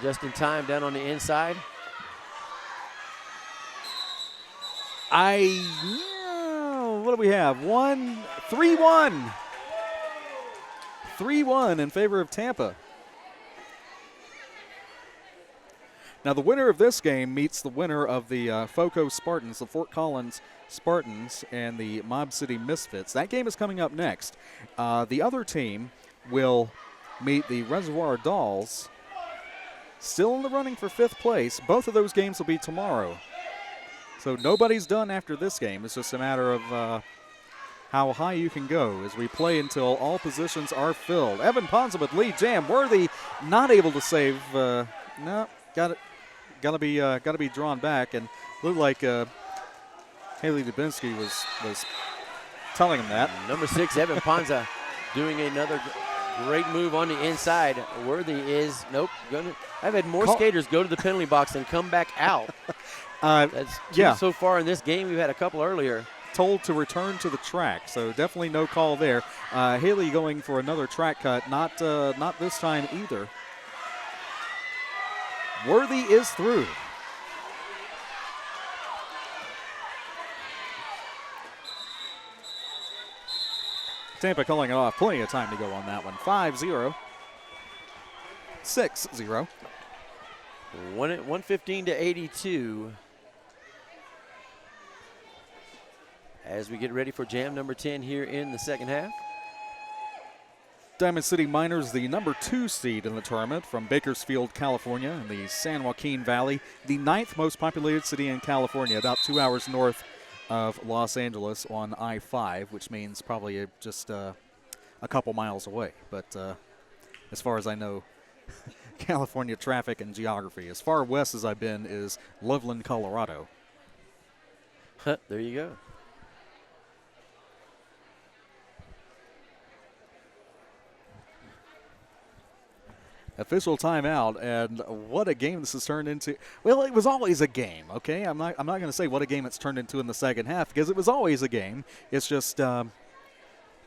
just in time down on the inside. What do we have? 3-1. 3-1 in favor of Tampa. Now, the winner of this game meets the winner of the FOCO Spartans, the Fort Collins Spartans, and the Mob City Misfits. That game is coming up next. The other team will meet the Reservoir Dolls, still in the running for 5th place. Both of those games will be tomorrow. So nobody's done after this game. It's just a matter of how high you can go as we play until all positions are filled. Evan Ponza with lead jam. Worthy not able to save. No, got to be drawn back, and looked like Haley Dubinsky was telling him that. Number 6, Evan Ponza, doing another great move on the inside. Worthy is I've had more skaters go to the penalty box and come back out. That's two so far in this game. We've had a couple earlier. Told to return to the track, so definitely no call there. Haley going for another track cut, not this time either. Worthy is through. Tampa calling it off. Plenty of time to go on that one. 5-0. 6-0. 115 to 82. As we get ready for jam number 10 here in the second half. Diamond City Miners, the number 2 seed in the tournament from Bakersfield, California, in the San Joaquin Valley, the 9th most populated city in California, about 2 hours north of Los Angeles on I-5, which means probably just a couple miles away. But as far as I know, California traffic and geography, as far west as I've been is Loveland, Colorado. There you go. Official timeout, and what a game this has turned into. Well, it was always a game, okay? I'm not going to say what a game it's turned into in the second half, because it was always a game. It's just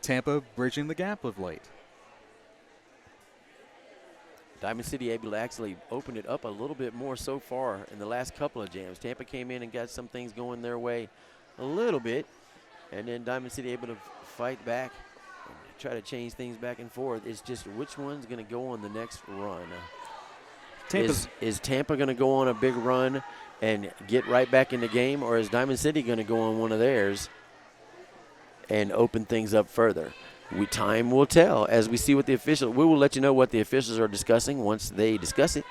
Tampa bridging the gap of late. Diamond City able to actually open it up a little bit more so far in the last couple of jams. Tampa came in and got some things going their way a little bit, and then Diamond City able to fight back and try to change things back and forth. It's just which one's going to go on the next run. Is Tampa going to go on a big run and get right back in the game, or is Diamond City going to go on one of theirs and open things up further? Time will tell as we see what the officials. We will let you know what the officials are discussing once they discuss it.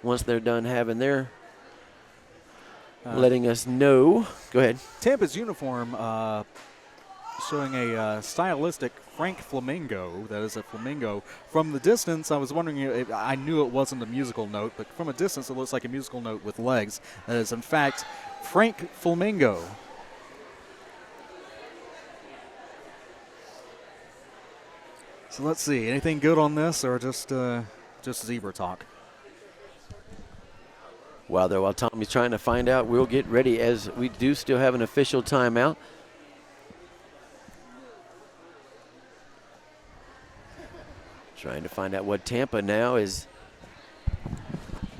Once they're done having their letting us know. Go ahead. Tampa's uniform showing a stylistic Frank flamingo. That is a flamingo. From the distance, I was wondering, I knew it wasn't a musical note, but from a distance it looks like a musical note with legs. That is, in fact, Frank Flamingo. So let's see, anything good on this, or just zebra talk? While Tommy's trying to find out, we'll get ready as we do still have an official timeout. Trying to find out what Tampa now is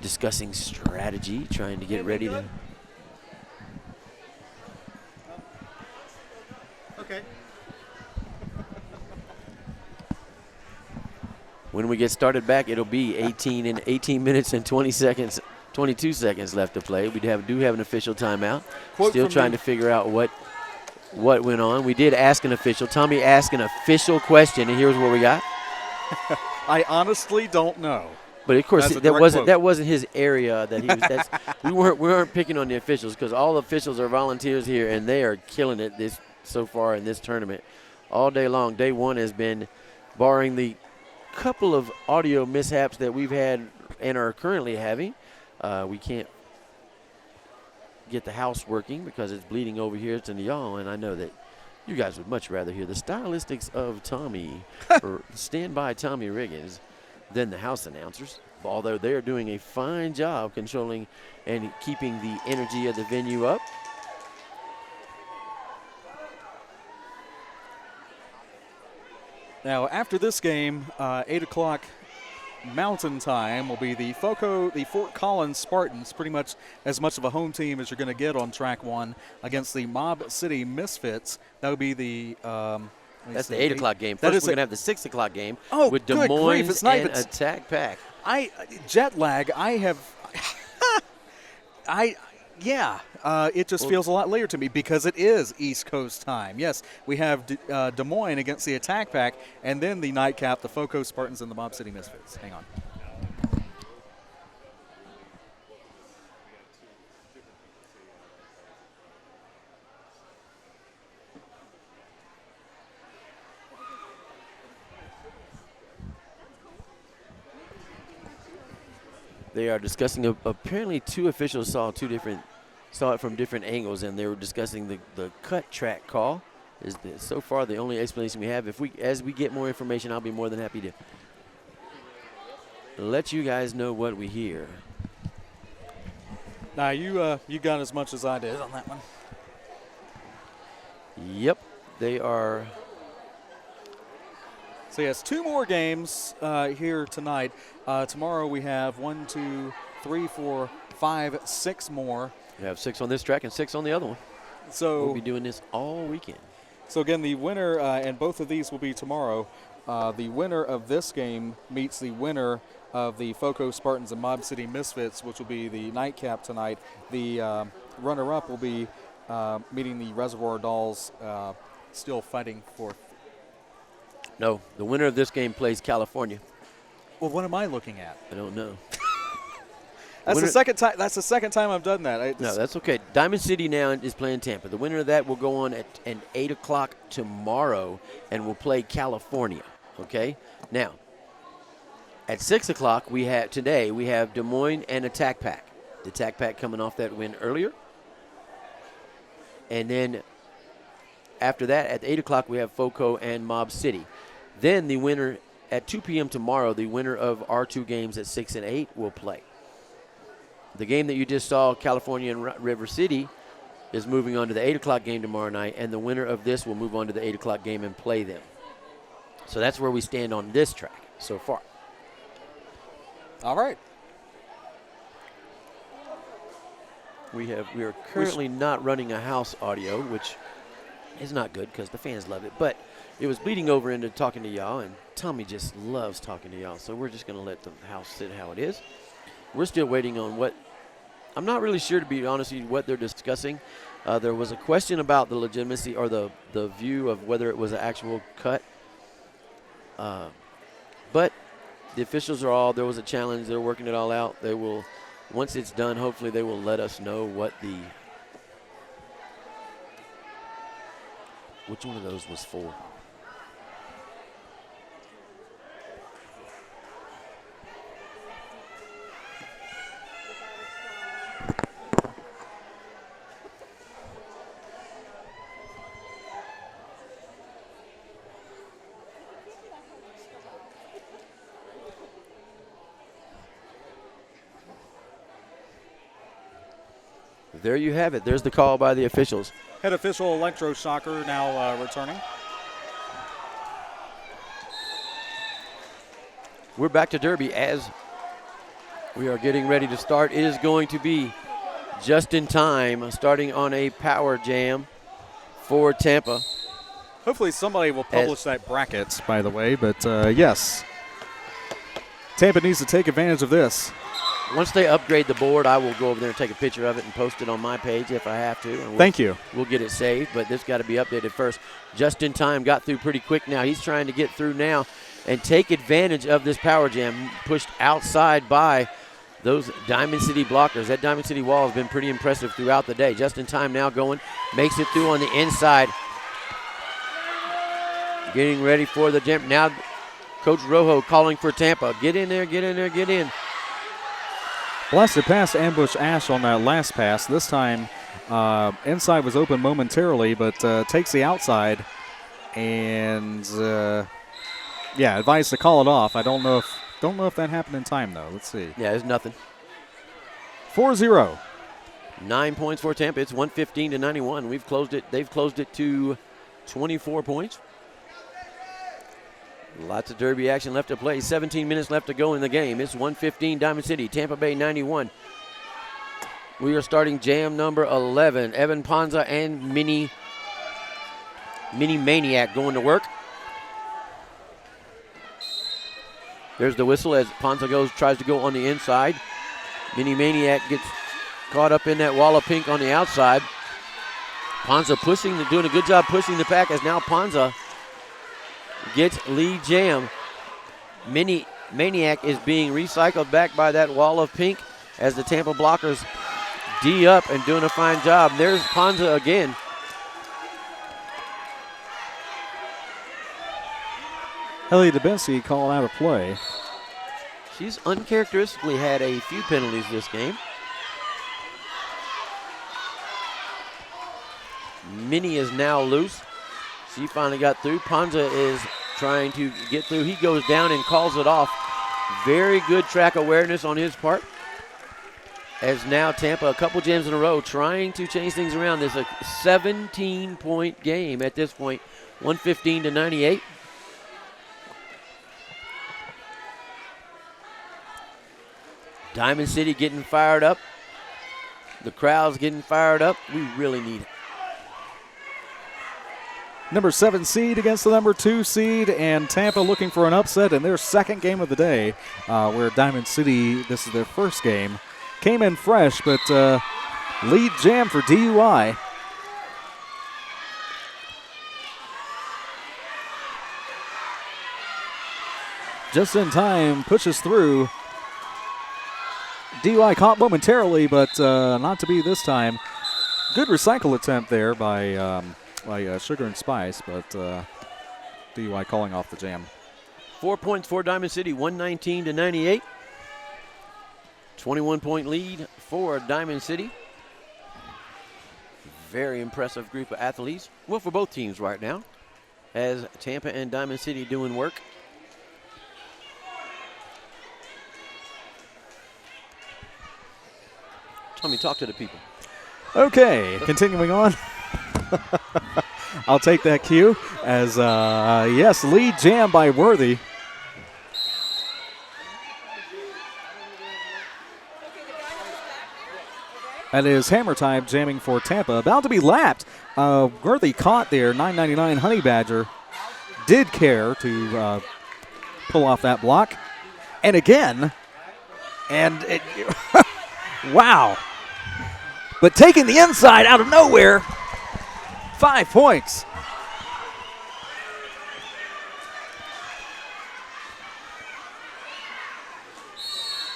discussing strategy, trying to get ready to. Okay. When we get started back, it'll be 18 minutes and 22 seconds left to play. We do have an official timeout. Still trying to figure out what went on. We did ask an official. Tommy asked an official question, and here's what we got. I honestly don't know. But of course, that wasn't his area. That he was. we weren't picking on the officials, because all the officials are volunteers here, and they are killing it so far in this tournament all day long. Day one has been, barring the couple of audio mishaps that we've had and are currently having. We can't get the house working because it's bleeding over here to y'all, and I know that you guys would much rather hear the stylistics of Tommy or standby Tommy Riggins than the house announcers, although they're doing a fine job controlling and keeping the energy of the venue up. Now, after this game, 8 o'clock Mountain Time will be the Fort Collins Spartans, pretty much as much of a home team as you're going to get on track one, against the Mob City Misfits. That would be the that's the 8 o'clock game. First, we're going to have the 6 o'clock game with Des Moines and Attack Pack. Jet lag. It just feels a lot later to me because it is East Coast time. Yes, we have Des Moines against the Attack Pack, and then the nightcap, the FOCO Spartans and the Mob City Misfits. Hang on. They are discussing. Apparently, two officials saw it from different angles, and they were discussing the cut track call. So far the only explanation we have. As we get more information, I'll be more than happy to let you guys know what we hear. Now you got as much as I did on that one. Yep, they are. So yes, 2 more games here tonight. Tomorrow we have 1, 2, 3, 4, 5, 6 more. We have 6 on this track and 6 on the other one. So we'll be doing this all weekend. So again, the winner, and both of these will be tomorrow. The winner of this game meets the winner of the FOCO Spartans and Mob City Misfits, which will be the nightcap tonight. The runner-up will be meeting the Reservoir Dolls, still fighting for. No, the winner of this game plays California. Well, what am I looking at? I don't know. That's the second time. That's the second time I've done that. No, that's okay. Diamond City now is playing Tampa. The winner of that will go on at 8 o'clock tomorrow and will play California. Okay. Now, at 6 o'clock today we have Des Moines and Attack Pack. The Attack Pack coming off that win earlier, and then after that at 8 o'clock we have FOCO and Mob City. Then the winner at 2 p.m. tomorrow, the winner of our 2 games at 6 and 8 will play. The game that you just saw, California and River City, is moving on to the 8 o'clock game tomorrow night, and the winner of this will move on to the 8 o'clock game and play them. So that's where we stand on this track so far. All right. We are currently not running a house audio, which is not good because the fans love it, but it was bleeding over into talking to y'all, and Tommy just loves talking to y'all, so we're just going to let the house sit how it is. We're still waiting on what – I'm not really sure, to be honest with you, what they're discussing. There was a question about the legitimacy or the view of whether it was an actual cut. But the officials there was a challenge. They're working it all out. They will – once it's done, hopefully they will let us know what which one of those was for. There you have it. There's the call by the officials. Head official electroshocker now returning. We're back to Derby as we are getting ready to start. It is going to be just in time, starting on a power jam for Tampa. Hopefully somebody will publish that bracket, by the way, but yes. Tampa needs to take advantage of this. Once they upgrade the board, I will go over there and take a picture of it and post it on my page if I have to. And Thank you. We'll get it saved, but this got to be updated first. Just in time, got through pretty quick now. He's trying to get through now and take advantage of this power jam, pushed outside by those Diamond City blockers. That Diamond City wall has been pretty impressive throughout the day. Just in time now going, makes it through on the inside. Getting ready for the jam. Now Coach Rojo calling for Tampa. Get in there, get in there, get in. Blasted past ambush Ash on that last pass. This time inside was open momentarily, but takes the outside and advised to call it off. I don't know if that happened in time though. Let's see. Yeah, it's nothing. 4-0. 9 points for Tampa. It's 115-91. We've closed it. They've closed it to 24 points. Lots of Derby action left to play. 17 minutes left to go in the game. It's 115 Diamond City, Tampa Bay 91. We are starting jam number 11. Evan Ponza and Mini Maniac going to work. There's the whistle as Ponza tries to go on the inside. Mini Maniac gets caught up in that wall of pink on the outside. Ponza doing a good job pushing the pack as now Ponza gets lead jam. Mini Maniac is being recycled back by that wall of pink as the Tampa blockers D up and doing a fine job. There's Ponza again. Ellie DeBency called out a play. She's uncharacteristically had a few penalties this game. Minnie is now loose. She finally got through. Ponza is trying to get through. He goes down and calls it off. Very good track awareness on his part. As now Tampa, a couple jams in a row, trying to change things around. There's a 17-point game at this point, 115-98. Diamond City getting fired up. The crowd's getting fired up. We really need it. Number 7 seed against the number 2 seed, and Tampa looking for an upset in their second game of the day, where Diamond City, this is their first game, came in fresh, but lead jam for DUI. Just in time, pushes through. DUI caught momentarily, but not to be this time. Good recycle attempt there by Sugar and Spice, but DUI calling off the jam. 4 points for Diamond City, 119-98. 21-point lead for Diamond City. Very impressive group of athletes. Well, for both teams right now, as Tampa and Diamond City doing work. Tommy, talk to the people. Okay, continuing on. I'll take that cue as, yes, lead jam by Worthy. That is hammer time jamming for Tampa. About to be lapped. Worthy caught there. 999 Honey Badger did care to pull off that block. And again, and it, wow. But taking the inside out of nowhere, 5 points.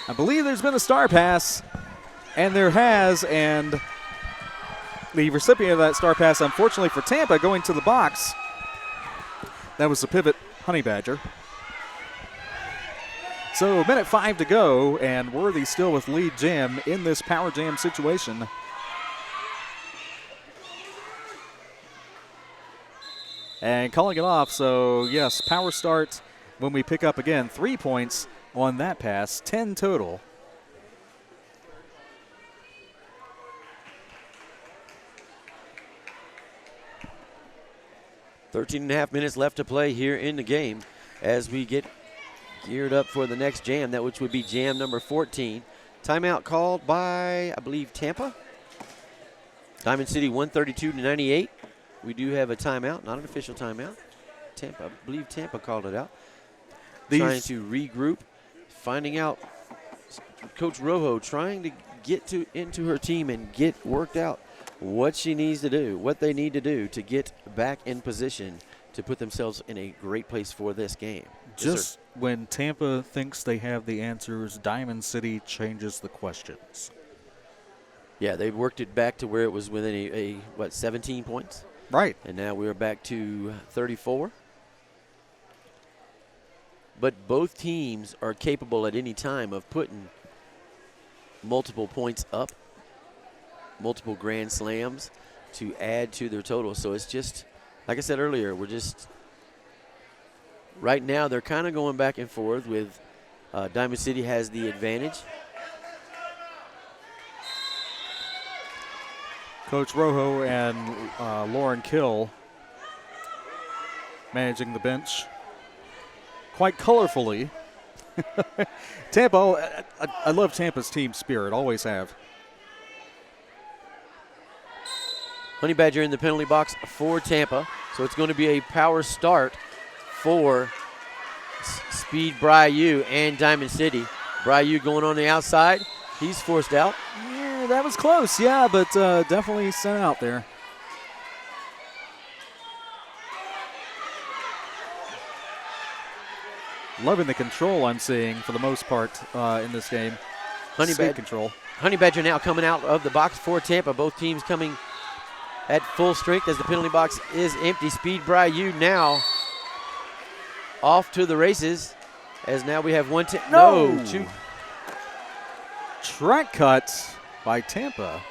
I believe there's been a star pass, and there has, and the recipient of that star pass, unfortunately for Tampa, going to the box. That was the pivot Honey Badger. So a minute 5 to go, and Worthy still with lead jam in this power jam situation. And calling it off, so yes, power start when we pick up again. 3 points on that pass, 10 total. .5 minutes left to play here in the game as we get geared up for the next jam, that which would be jam number 14. Timeout called by, I believe, Tampa. Diamond City 132-98. We do have a timeout, not an official timeout. Tampa, I believe Tampa called it out. Trying to regroup, finding out Coach Rojo trying to get into her team and get worked out what she needs to do, what they need to do to get back in position to put themselves in a great place for this game. Just when Tampa thinks they have the answers, Diamond City changes the questions. Yeah, they worked it back to where it was within 17 points? Right. And now we're back to 34. But both teams are capable at any time of putting multiple points up, multiple grand slams to add to their total. So it's just, like I said earlier, we're just, right now they're kind of going back and forth with Diamond City has the advantage. Coach Rojo and Lauren Kill managing the bench quite colorfully. Tampa, I love Tampa's team spirit, always have. Honey Badger in the penalty box for Tampa. So it's going to be a power start for Speed Bryu and Diamond City. Bryu going on the outside. He's forced out. Yeah, that was close, yeah, but definitely sent out there. Loving the control I'm seeing for the most part in this game. Honey Badger now coming out of the box for Tampa. Both teams coming at full strength as the penalty box is empty. Speed Bryu now off to the races as now we have No. two. Track cut by Tampa.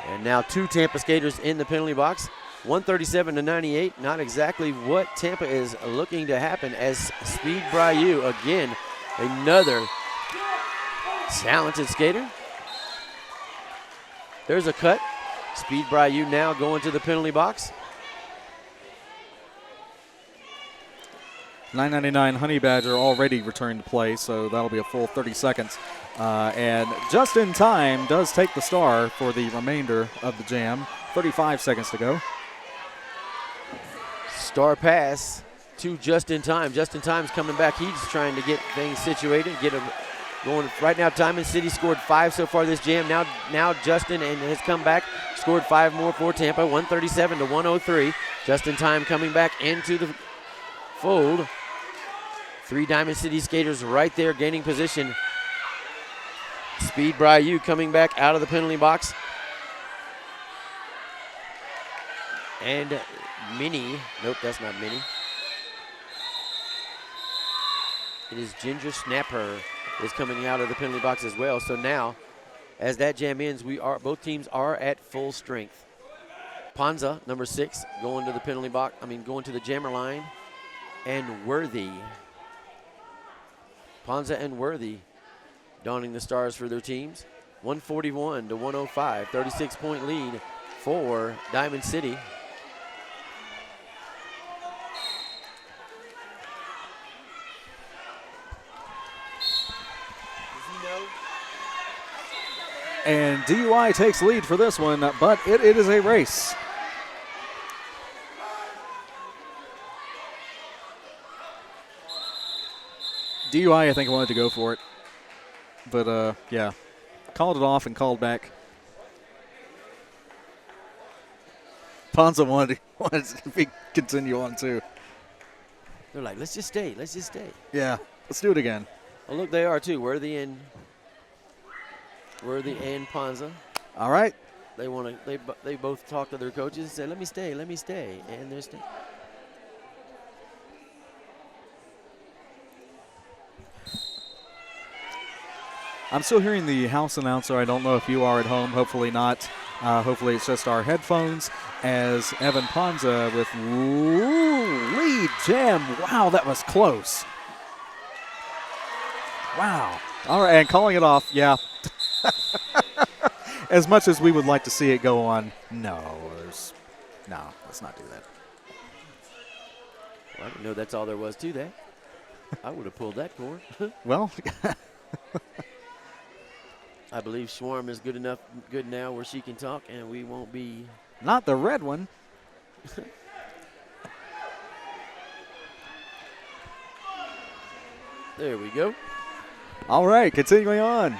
And now 2 Tampa skaters in the penalty box. 137 to 98. Not exactly what Tampa is looking to happen as Speed Bryu, again, another talented skater. There's a cut. Speed Bryu now going to the penalty box. 999 Honey Badger already returned to play, so that'll be a full 30 seconds. And just in time does take the star for the remainder of the jam. 35 seconds to go. Star pass to Just in Time. Just in Time's coming back. He's trying to get things situated, get him going. Right now, Diamond City scored 5 so far this jam. Now Justin and has come back, scored 5 more for Tampa. 137 to 103. Just in Time coming back into the fold. 3 Diamond City skaters right there gaining position. Speed Bryu coming back out of the penalty box. And Minnie, nope, that's not Minnie. It is Ginger Snapper is coming out of the penalty box as well. So now, as that jam ends, both teams are at full strength. Ponza, number 6, going to the penalty box. Going to the jammer line, and Worthy. Ponza and Worthy donning the stars for their teams. 141 to 105, 36-point lead for Diamond City. And DUI takes lead for this one, but it is a race. DUI, I think, wanted to go for it. But, yeah, called it off and called back. Ponza wanted to continue on, too. They're like, let's just stay. Let's just stay. Yeah, let's do it again. Oh, look, they are, too. Worthy and Ponza. All right. They both talk to their coaches and say, let me stay, and they're staying. I'm still hearing the house announcer. I don't know if you are at home. Hopefully not. Hopefully it's just our headphones. As Evan Ponza with lead jam. Wow, that was close. Wow. All right, and calling it off. Yeah. As much as we would like to see it go on, no, let's not do that. Well, I didn't know that's all there was to that. I would have pulled that cord. Well, I believe Schwarm is good now where she can talk, and we won't be. Not the red one. There we go. All right, continuing on.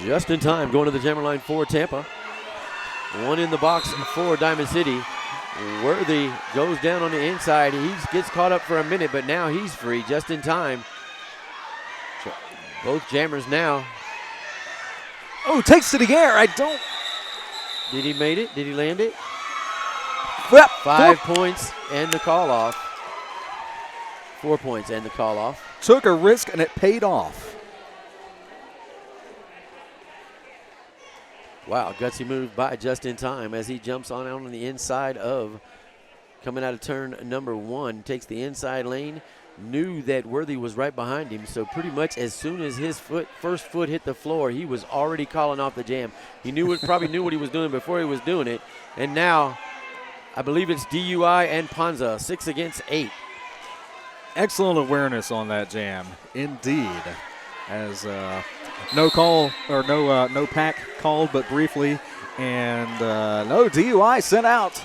Just in Time going to the jammer line for Tampa. 1 in the box for Diamond City. Worthy goes down on the inside. He gets caught up for a minute, but now he's free. Just in Time. Both jammers now. Oh, takes to the air. I don't. Did he made it? Did he land it? Yep. 5 points and the call off. 4 points and the call off. Took a risk and it paid off. Wow, gutsy move by Just in Time as he jumps on out on the inside of, coming out of turn number 1, takes the inside lane, knew that Worthy was right behind him, so pretty much as soon as his first foot hit the floor, he was already calling off the jam. He probably knew what he was doing before he was doing it, and now I believe it's DUI and Ponza, 6 against 8. Excellent awareness on that jam, indeed. As no call or no pack called, but briefly, and no DUI sent out.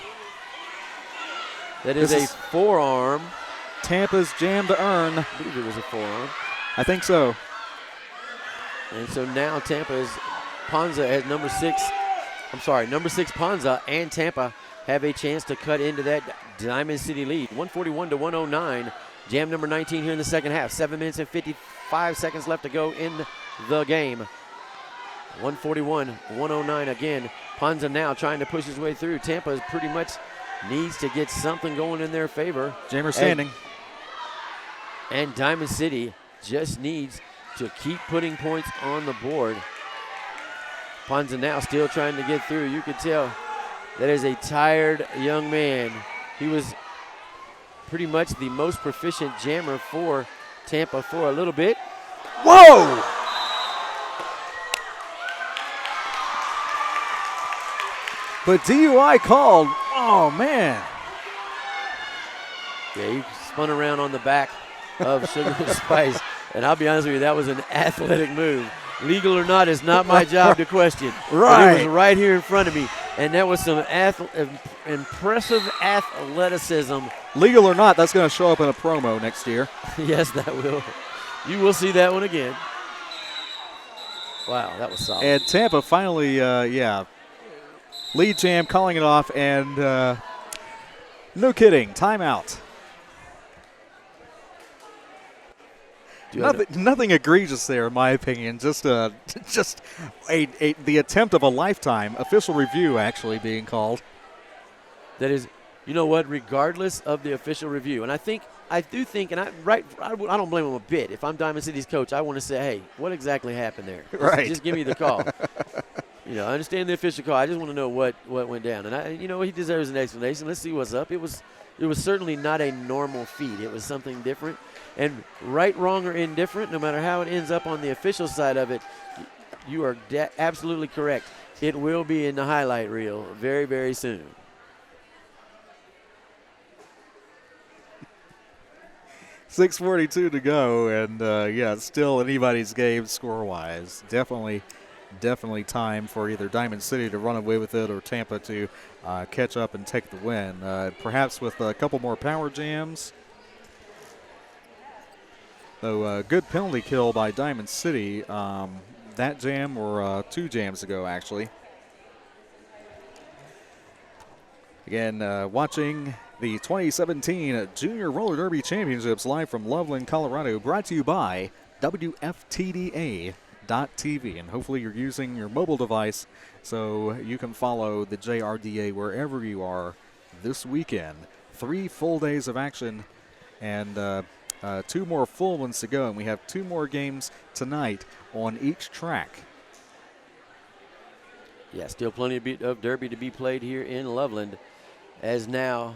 That is a forearm. Tampa's jam to earn. I believe it was a forearm. I think so. And so now Tampa's Ponza at number 6 Ponza and Tampa have a chance to cut into that Diamond City lead. 141 to 109. Jam number 19 here in the second half. 7 minutes and 55 seconds left to go in the game. 141-109 again. Ponza now trying to push his way through. Tampa pretty much needs to get something going in their favor. Jammer standing. And Diamond City just needs to keep putting points on the board. Ponza now still trying to get through. You could tell that is a tired young man. He was pretty much the most proficient jammer for Tampa for a little bit. Whoa! But DUI called. Oh, man. Yeah, he spun around on the back of Sugar and Spice. And I'll be honest with you, that was an athletic move. Legal or not is not my job to question. Right. But it was right here in front of me. And that was some impressive athleticism. Legal or not, that's going to show up in a promo next year. Yes, that will. You will see that one again. Wow, that was solid. And Tampa finally, lead jam calling it off, and no kidding, timeout. Nothing egregious there, in my opinion. Just the attempt of a lifetime. Official review actually being called. That is, you know what? Regardless of the official review, and I do think, and I don't blame him a bit. If I'm Diamond City's coach, I want to say, hey, what exactly happened there? Right. Just give me the call. I understand the official call. I just want to know what went down, and he deserves an explanation. Let's see what's up. It was certainly not a normal feat. It was something different. And right, wrong, or indifferent, no matter how it ends up on the official side of it, you are absolutely correct. It will be in the highlight reel very, very soon. .6:42 to go, and still anybody's game score-wise. Definitely time for either Diamond City to run away with it or Tampa to catch up and take the win. Perhaps with a couple more power jams. Though good penalty kill by Diamond City. That jam or 2 jams ago, actually. Again, watching the 2017 Junior Roller Derby Championships live from Loveland, Colorado, brought to you by WFTDA.TV. And hopefully you're using your mobile device so you can follow the JRDA wherever you are this weekend. 3 full days of action and 2 more full ones to go, and we have 2 more games tonight on each track. Yeah, still plenty of derby to be played here in Loveland, as now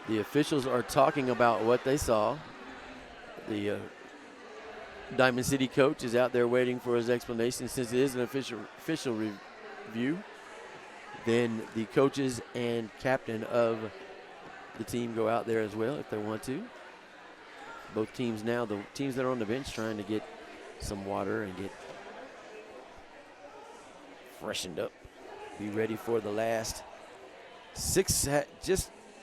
the officials are talking about what they saw. The Diamond City coach is out there waiting for his explanation since it is an official review. Then the coaches and captain of the team go out there as well if they want to. Both teams now, the teams that are on the bench, trying to get some water and get freshened up. Be ready for the last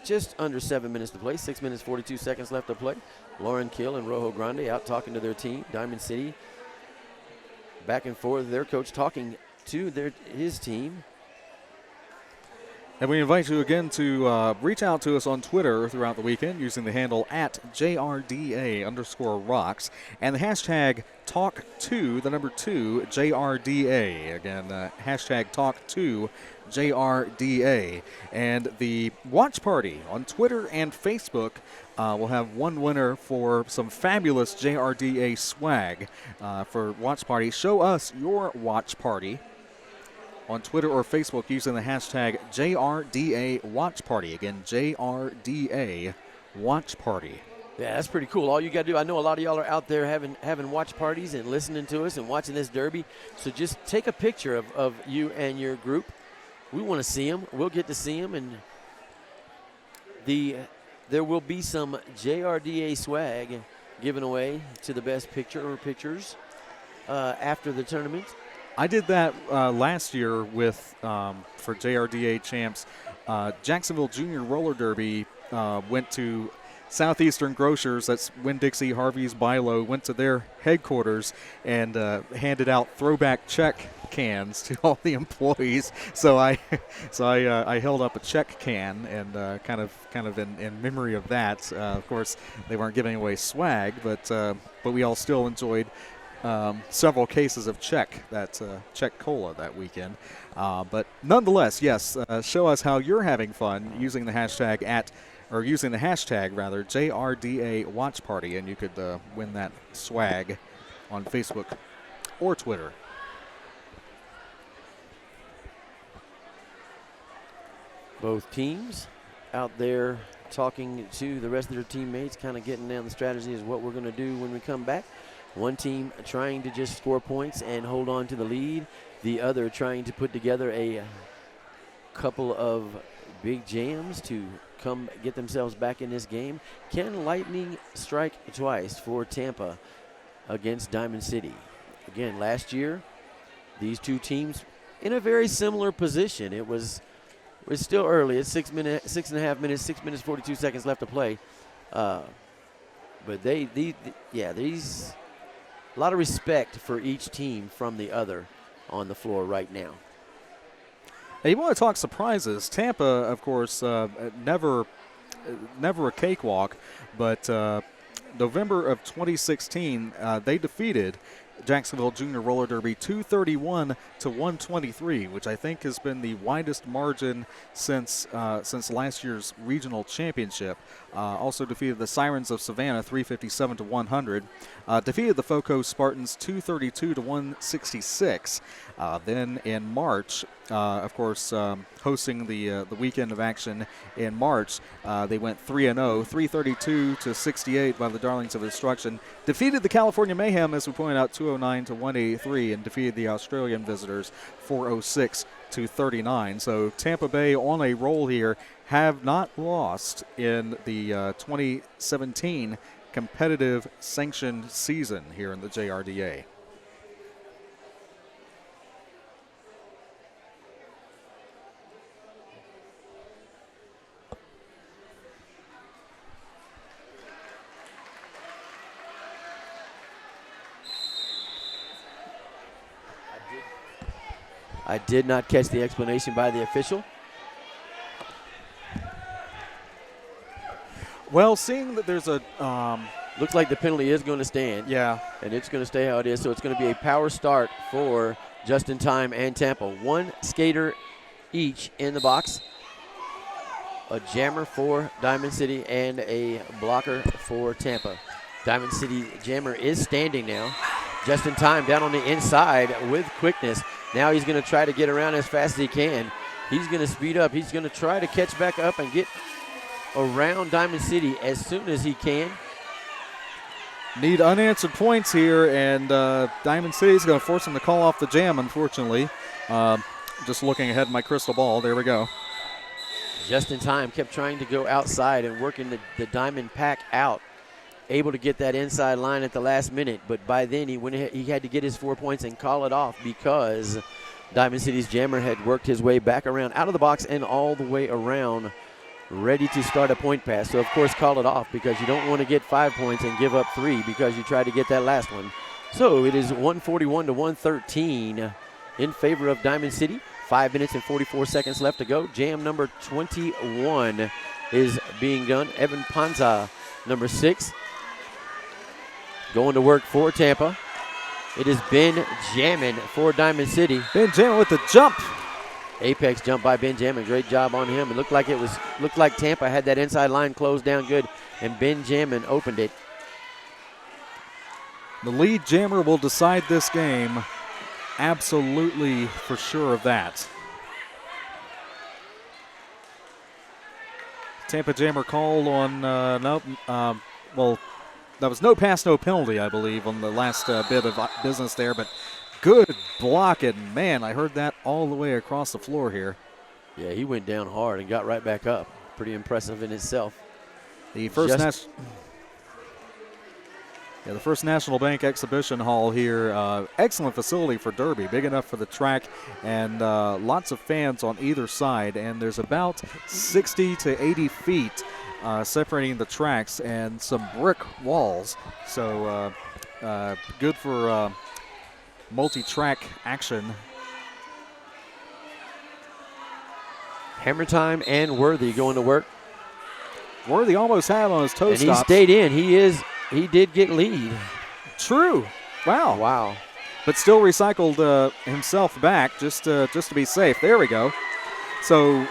just under 7 minutes to play. 6 minutes, 42 seconds left to play. Lauren Kill and Rojo Grande out talking to their team. Diamond City back and forth. Their coach talking to his team. And we invite you again to reach out to us on Twitter throughout the weekend using the handle @JRDA_rocks and the hashtag #Talk2, the number 2, JRDA. Again, hashtag #Talk2, JRDA. And the watch party on Twitter and Facebook will have one winner for some fabulous JRDA swag for watch party. Show us your watch party on Twitter or Facebook using the hashtag JRDA Watch Party. Again, JRDA Watch Party. Yeah, that's pretty cool. All you got to do, I know a lot of y'all are out there having watch parties and listening to us and watching this derby. So just take a picture of you and your group. We want to see them. We'll get to see them. And there will be some JRDA swag given away to the best picture or pictures after the tournament. I did that last year with for JRDA Champs. Jacksonville Junior Roller Derby went to Southeastern Grocers, that's Winn-Dixie, Harvey's, Bilo, went to their headquarters and handed out throwback check cans to all the employees. So I held up a check can and kind of in memory of that. Of course, they weren't giving away swag, but we all still enjoyed several cases of Czech Cola that weekend. But nonetheless, yes, show us how you're having fun using the hashtag JRDA Watch Party, and you could win that swag on Facebook or Twitter. Both teams out there talking to the rest of their teammates, kind of getting down the strategy is what we're going to do when we come back. One team trying to just score points and hold on to the lead. The other trying to put together a couple of big jams to come get themselves back in this game. Can lightning strike twice for Tampa against Diamond City? Again, last year, these two teams in a very similar position. It's still early. It's 6 minutes, 42 seconds left to play. But these a lot of respect for each team from the other on the floor right now. Hey, you want to talk surprises? Tampa, of course, never a cakewalk, but November of 2016, they defeated Jacksonville Junior Roller Derby 231-123, which I think has been the widest margin since last year's regional championship. Also defeated the Sirens of Savannah 357-100. Defeated the Foco Spartans 232-166. Then in March, of course, hosting the weekend of action in March, they went 3-0, 332-68 by the Darlings of Destruction. Defeated the California Mayhem, as we pointed out, 209-183, and defeated the Australian visitors 406-39. So Tampa Bay on a roll here, have not lost in the 2017 competitive sanctioned season here in the JRDA. I did not catch the explanation by the official. Well, seeing that there's a looks like the penalty is going to stand. Yeah. And it's going to stay how it is. So it's going to be a power start for Just in Time and Tampa. One skater each in the box. A jammer for Diamond City and a blocker for Tampa. Diamond City jammer is standing now. Just in Time down on the inside with quickness. Now he's going to try to get around as fast as he can. He's going to speed up. He's going to try to catch back up and get around Diamond City as soon as he can. Need unanswered points here, and Diamond City is going to force him to call off the jam, unfortunately. Just looking ahead in my crystal ball. There we go. Just in Time kept trying to go outside and working the Diamond pack out. Able to get that inside line at the last minute, but by then he had to get his 4 points and call it off because Diamond City's jammer had worked his way back around out of the box and all the way around, ready to start a point pass. So, of course, call it off because you don't want to get 5 points and give up 3 because you tried to get that last one. So it is 141-113 in favor of Diamond City. 5 minutes and 44 seconds left to go. Jam number 21 is being done. Evan Panza, number 6, going to work for Tampa. It has been jamming for Diamond City. Ben Jammin with the jump. Apex jump by Benjamin. Great job on him. It looked like Tampa had that inside line closed down good, and Benjamin opened it. The lead jammer will decide this game. Absolutely for sure of that. Tampa jammer called on that was no pass, no penalty, I believe, on the last bit of business there, but good block, and man, I heard that all the way across the floor here. Yeah, he went down hard and got right back up. Pretty impressive in itself. The first Yeah, the First National Bank Exhibition Hall here, excellent facility for Derby, big enough for the track, and lots of fans on either side. And there's about 60 to 80 feet separating the tracks and some brick walls. So good for multi-track action. Hammer Time and Worthy going to work. Worthy almost had on his toe And stops. he stayed in. He did get lead. True. Wow. Wow. But still recycled himself back just to be safe. There we go. So,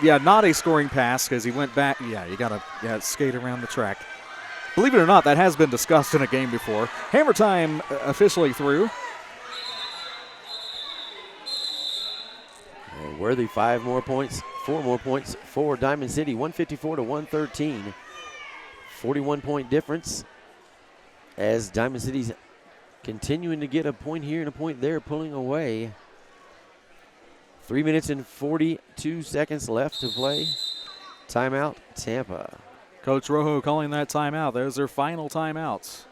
yeah, not a scoring pass because he went back. Yeah, you got to skate around the track. Believe it or not, that has been discussed in a game before. Hammer Time officially through. And Worthy 4 more points for Diamond City, 154 to 113. 41-point difference as Diamond City's continuing to get a point here and a point there, pulling away. 3 minutes and 42 seconds left to play. Timeout, Tampa. Coach Rojo calling that timeout. Those are final timeouts.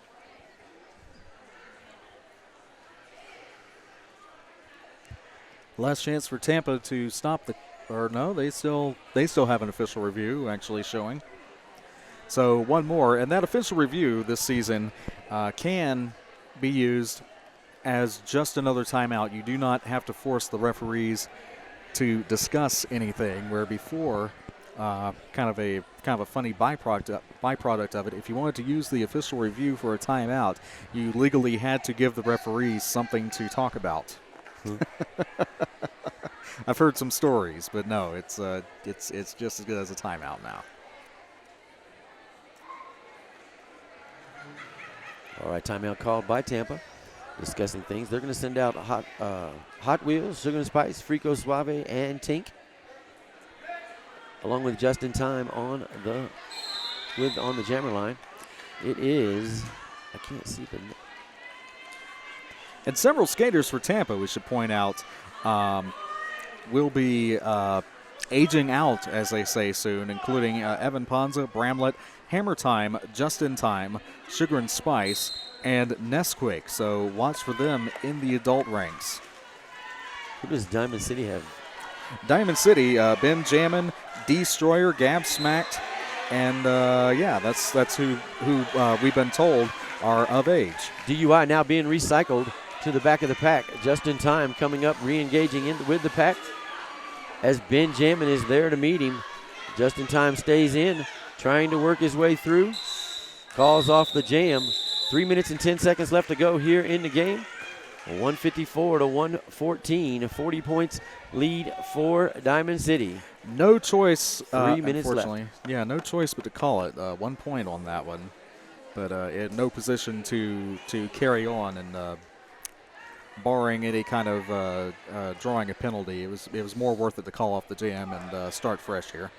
Last chance for Tampa to stop they still have an official review actually showing. So one more, and that official review this season can be used as just another timeout. You do not have to force the referees to anything, where before, kind of a funny byproduct of it, if you wanted to use the official review for a timeout, you legally had to give the referees something to talk about. I've heard some stories, but no, it's just as good as a timeout now. All right, timeout called by Tampa. Discussing things. They're going to send out Hot Wheels, Sugar and Spice, Frico Suave, and Tink, along with Just in Time on the jammer line. It is, I can't see the. And several skaters for Tampa, we should point out, will be aging out, as they say, soon, including Evan Ponza, Bramlett, Hammer Time, Just in Time, Sugar and Spice, and Nesquik. So watch for them in the adult ranks. Who does Diamond City have? Diamond City, Ben Jammin, Destroyer, Gab Smacked, and that's who we've been told are of age. DUI now being recycled to the back of the pack. Just in Time coming up, re-engaging with the pack as Ben Jammin is there to meet him. Just in Time stays in, trying to work his way through. Calls off the jam. 3 minutes and 10 seconds left to go here in the game. 154 to 114. 40 points lead for Diamond City. No choice. 3 minutes left. Yeah, no choice but to call it. 1 point on that one. But in no position to carry on, and barring any kind of drawing a penalty, it was more worth it to call off the jam and start fresh here.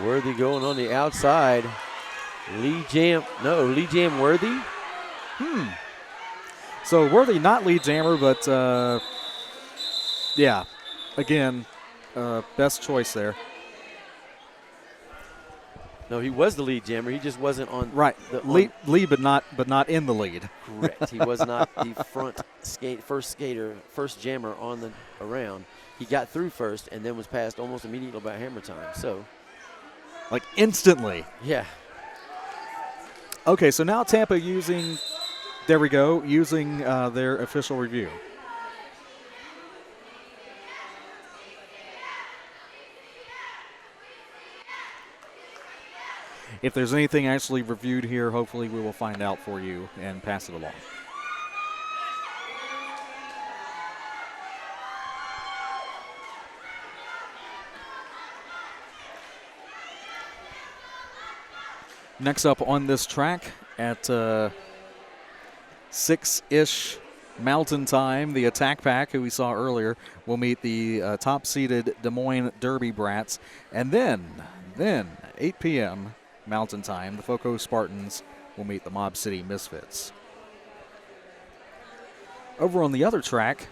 Worthy going on the outside. Lee Jam Worthy. So Worthy not lead jammer, but again, best choice there. No, he was the lead jammer. He just wasn't on. Right, lead, but not in the lead. Correct. He was not the first jammer on the around. He got through first and then was passed almost immediately by Hammer Time. So, like instantly. Yeah. Okay, so now Tampa using their official review. If there's anything actually reviewed here, hopefully we will find out for you and pass it along. Next up on this track at 6-ish Mountain Time, the Attack Pack, who we saw earlier, will meet the top-seeded Des Moines Derby Brats. And then 8 p.m. Mountain Time, the Foco Spartans will meet the Mob City Misfits. Over on the other track,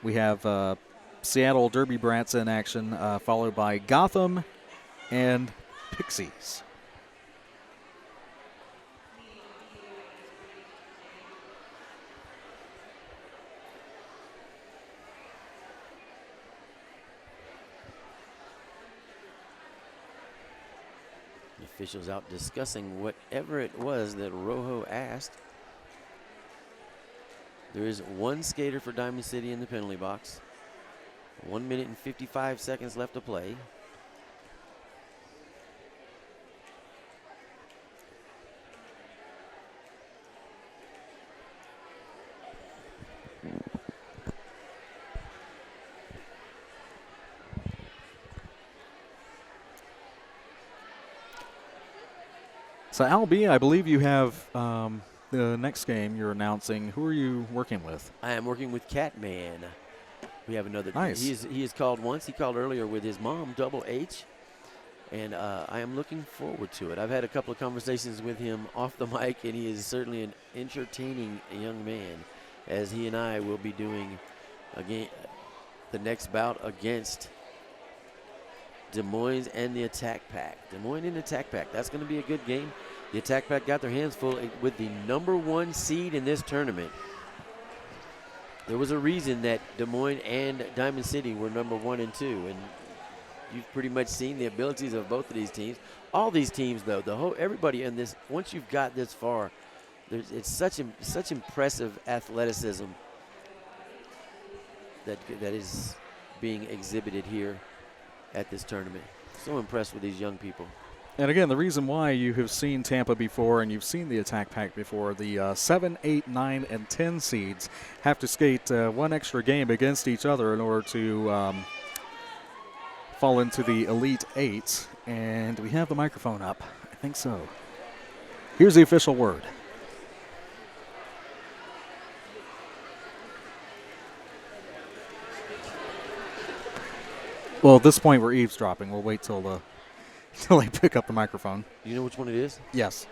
we have Seattle Derby Brats in action, followed by Gotham and Pixies. The officials out discussing whatever it was that Rojo asked. There is one skater for Diamond City in the penalty box. 1 minute and 55 seconds left to play. So, Albie, I believe you have the next game you're announcing. Who are you working with? I am working with Catman. We have another. Nice. He has called once. He called earlier with his mom, Double H. And I am looking forward to it. I've had a couple of conversations with him off the mic, and he is certainly an entertaining young man, as he and I will be doing again the next bout against Des Moines and the Attack Pack. Des Moines and the Attack Pack. That's going to be a good game. The Attack Pack got their hands full with the #1 seed in this tournament. There was a reason that Des Moines and Diamond City were #1 and 2, and you've pretty much seen the abilities of both of these teams. All these teams, though, everybody in this. Once you've got this far, it's such impressive athleticism that is being exhibited here at this tournament. So impressed with these young people. And again, the reason why you have seen Tampa before and you've seen the Attack Pack before, the 7, 8, 9, and 10 seeds have to skate one extra game against each other in order to fall into the Elite 8. And we have the microphone up. I think so. Here's the official word. Well, at this point, we're eavesdropping. We'll wait till they pick up the microphone. You know which one it is? Yes.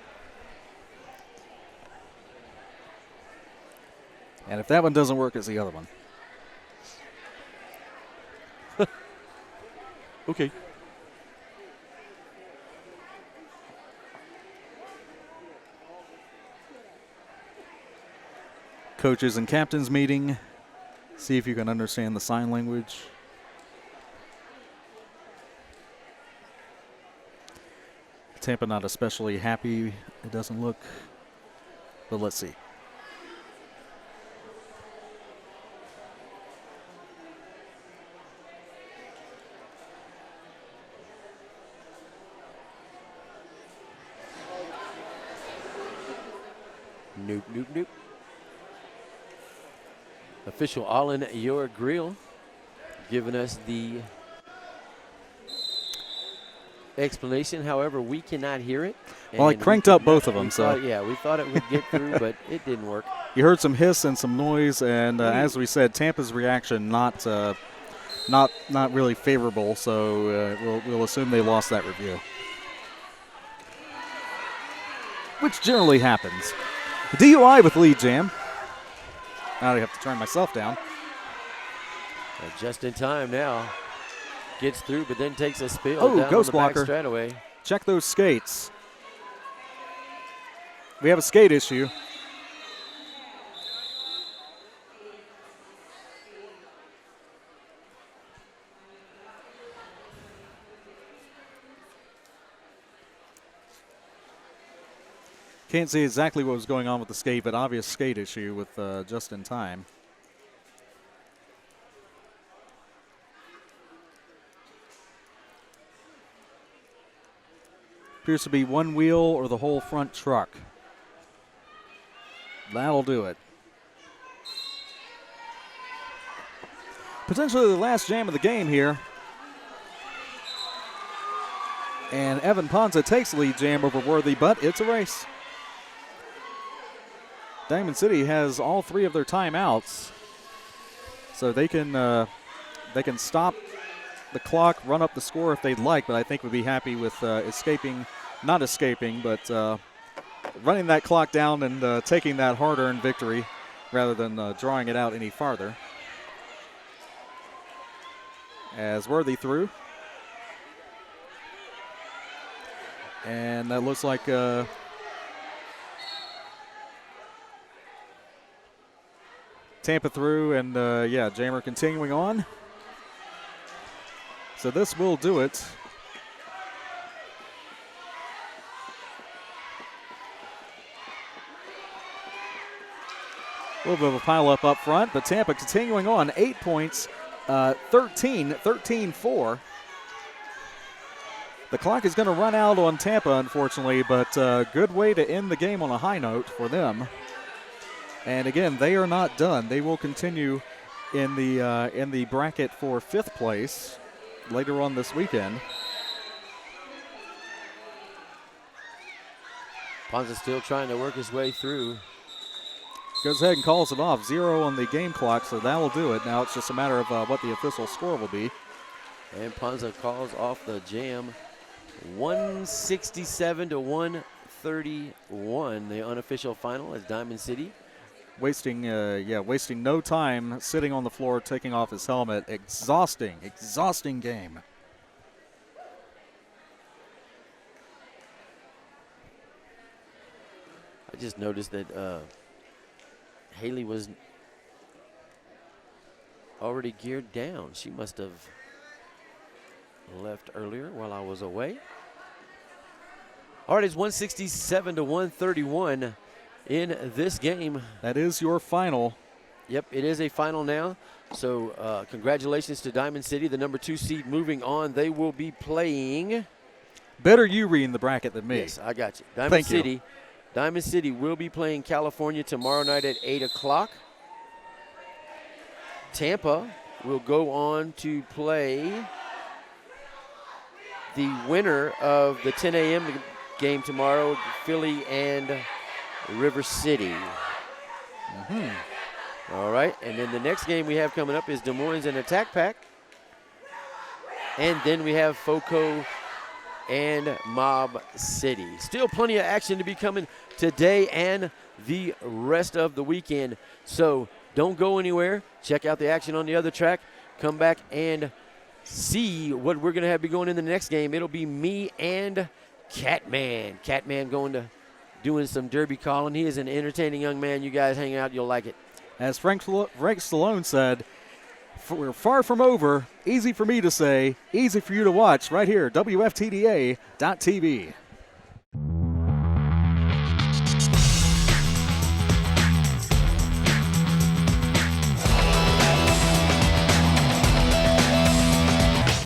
And if that one doesn't work, it's the other one. Okay. Coaches and captains meeting. See if you can understand the sign language. Tampa not especially happy, it doesn't look, but let's see. Nope, nope, nope. Official all in your grill, giving us the explanation. However, we cannot hear it. Well, I cranked up both of them, so. We thought it would get through, but it didn't work. You heard some hiss and some noise, and as we said, Tampa's reaction not really favorable, so we'll assume they lost that review. Which generally happens. DUI with lead jam. Now I have to turn myself down. Just in time now. Gets through, but then takes a spill down ghost on the blocker. back straightaway. Check those skates. We have a skate issue. Can't see exactly what was going on with the skate, but obvious skate issue with just in time. Appears to be one wheel or the whole front truck. That'll do it. Potentially the last jam of the game here. And Evan Ponza takes the lead jam over Worthy, but it's a race. Diamond City has all three of their timeouts, so they can stop the clock, run up the score if they'd like, but I think would be happy with not escaping, but running that clock down and taking that hard-earned victory rather than drawing it out any farther. As Worthy threw. And that looks like Tampa through, and Jammer continuing on. So this will do it. A little bit of a pile up front, but Tampa continuing on, 8 points, 13-4. The clock is going to run out on Tampa, unfortunately, but good way to end the game on a high note for them. And again, they are not done. They will continue in the bracket for 5th place later on this weekend. Ponza still trying to work his way through. Goes ahead and calls it off. 0 on the game clock, so that will do it. Now it's just a matter of what the official score will be. And Ponza calls off the jam. 167-131, the unofficial final as Diamond City. Wasting no time sitting on the floor, taking off his helmet. Exhausting game. I just noticed that Haley was already geared down. She must have left earlier while I was away. All right, it's 167-131 in this game. That is your final. Yep, it is a final now. So congratulations to Diamond City, the number 2 seed, moving on. They will be playing. Better you reading the bracket than me. Yes, I got you. Diamond City will be playing California tomorrow night at 8 o'clock. Tampa will go on to play the winner of the 10 a.m. game tomorrow, Philly and River City. All right, and then the next game we have coming up is Des Moines and Attack Pack. And then we have FOCO and Mob City. Still plenty of action to be coming today and the rest of the weekend. So don't go anywhere. Check out the action on the other track. Come back and see what we're going to be going in the next game. It'll be me and Catman. Catman doing some derby calling. He is an entertaining young man. You guys hang out. You'll like it. As Frank Stallone said, we're far from over. Easy for me to say, easy for you to watch right here, WFTDA.tv.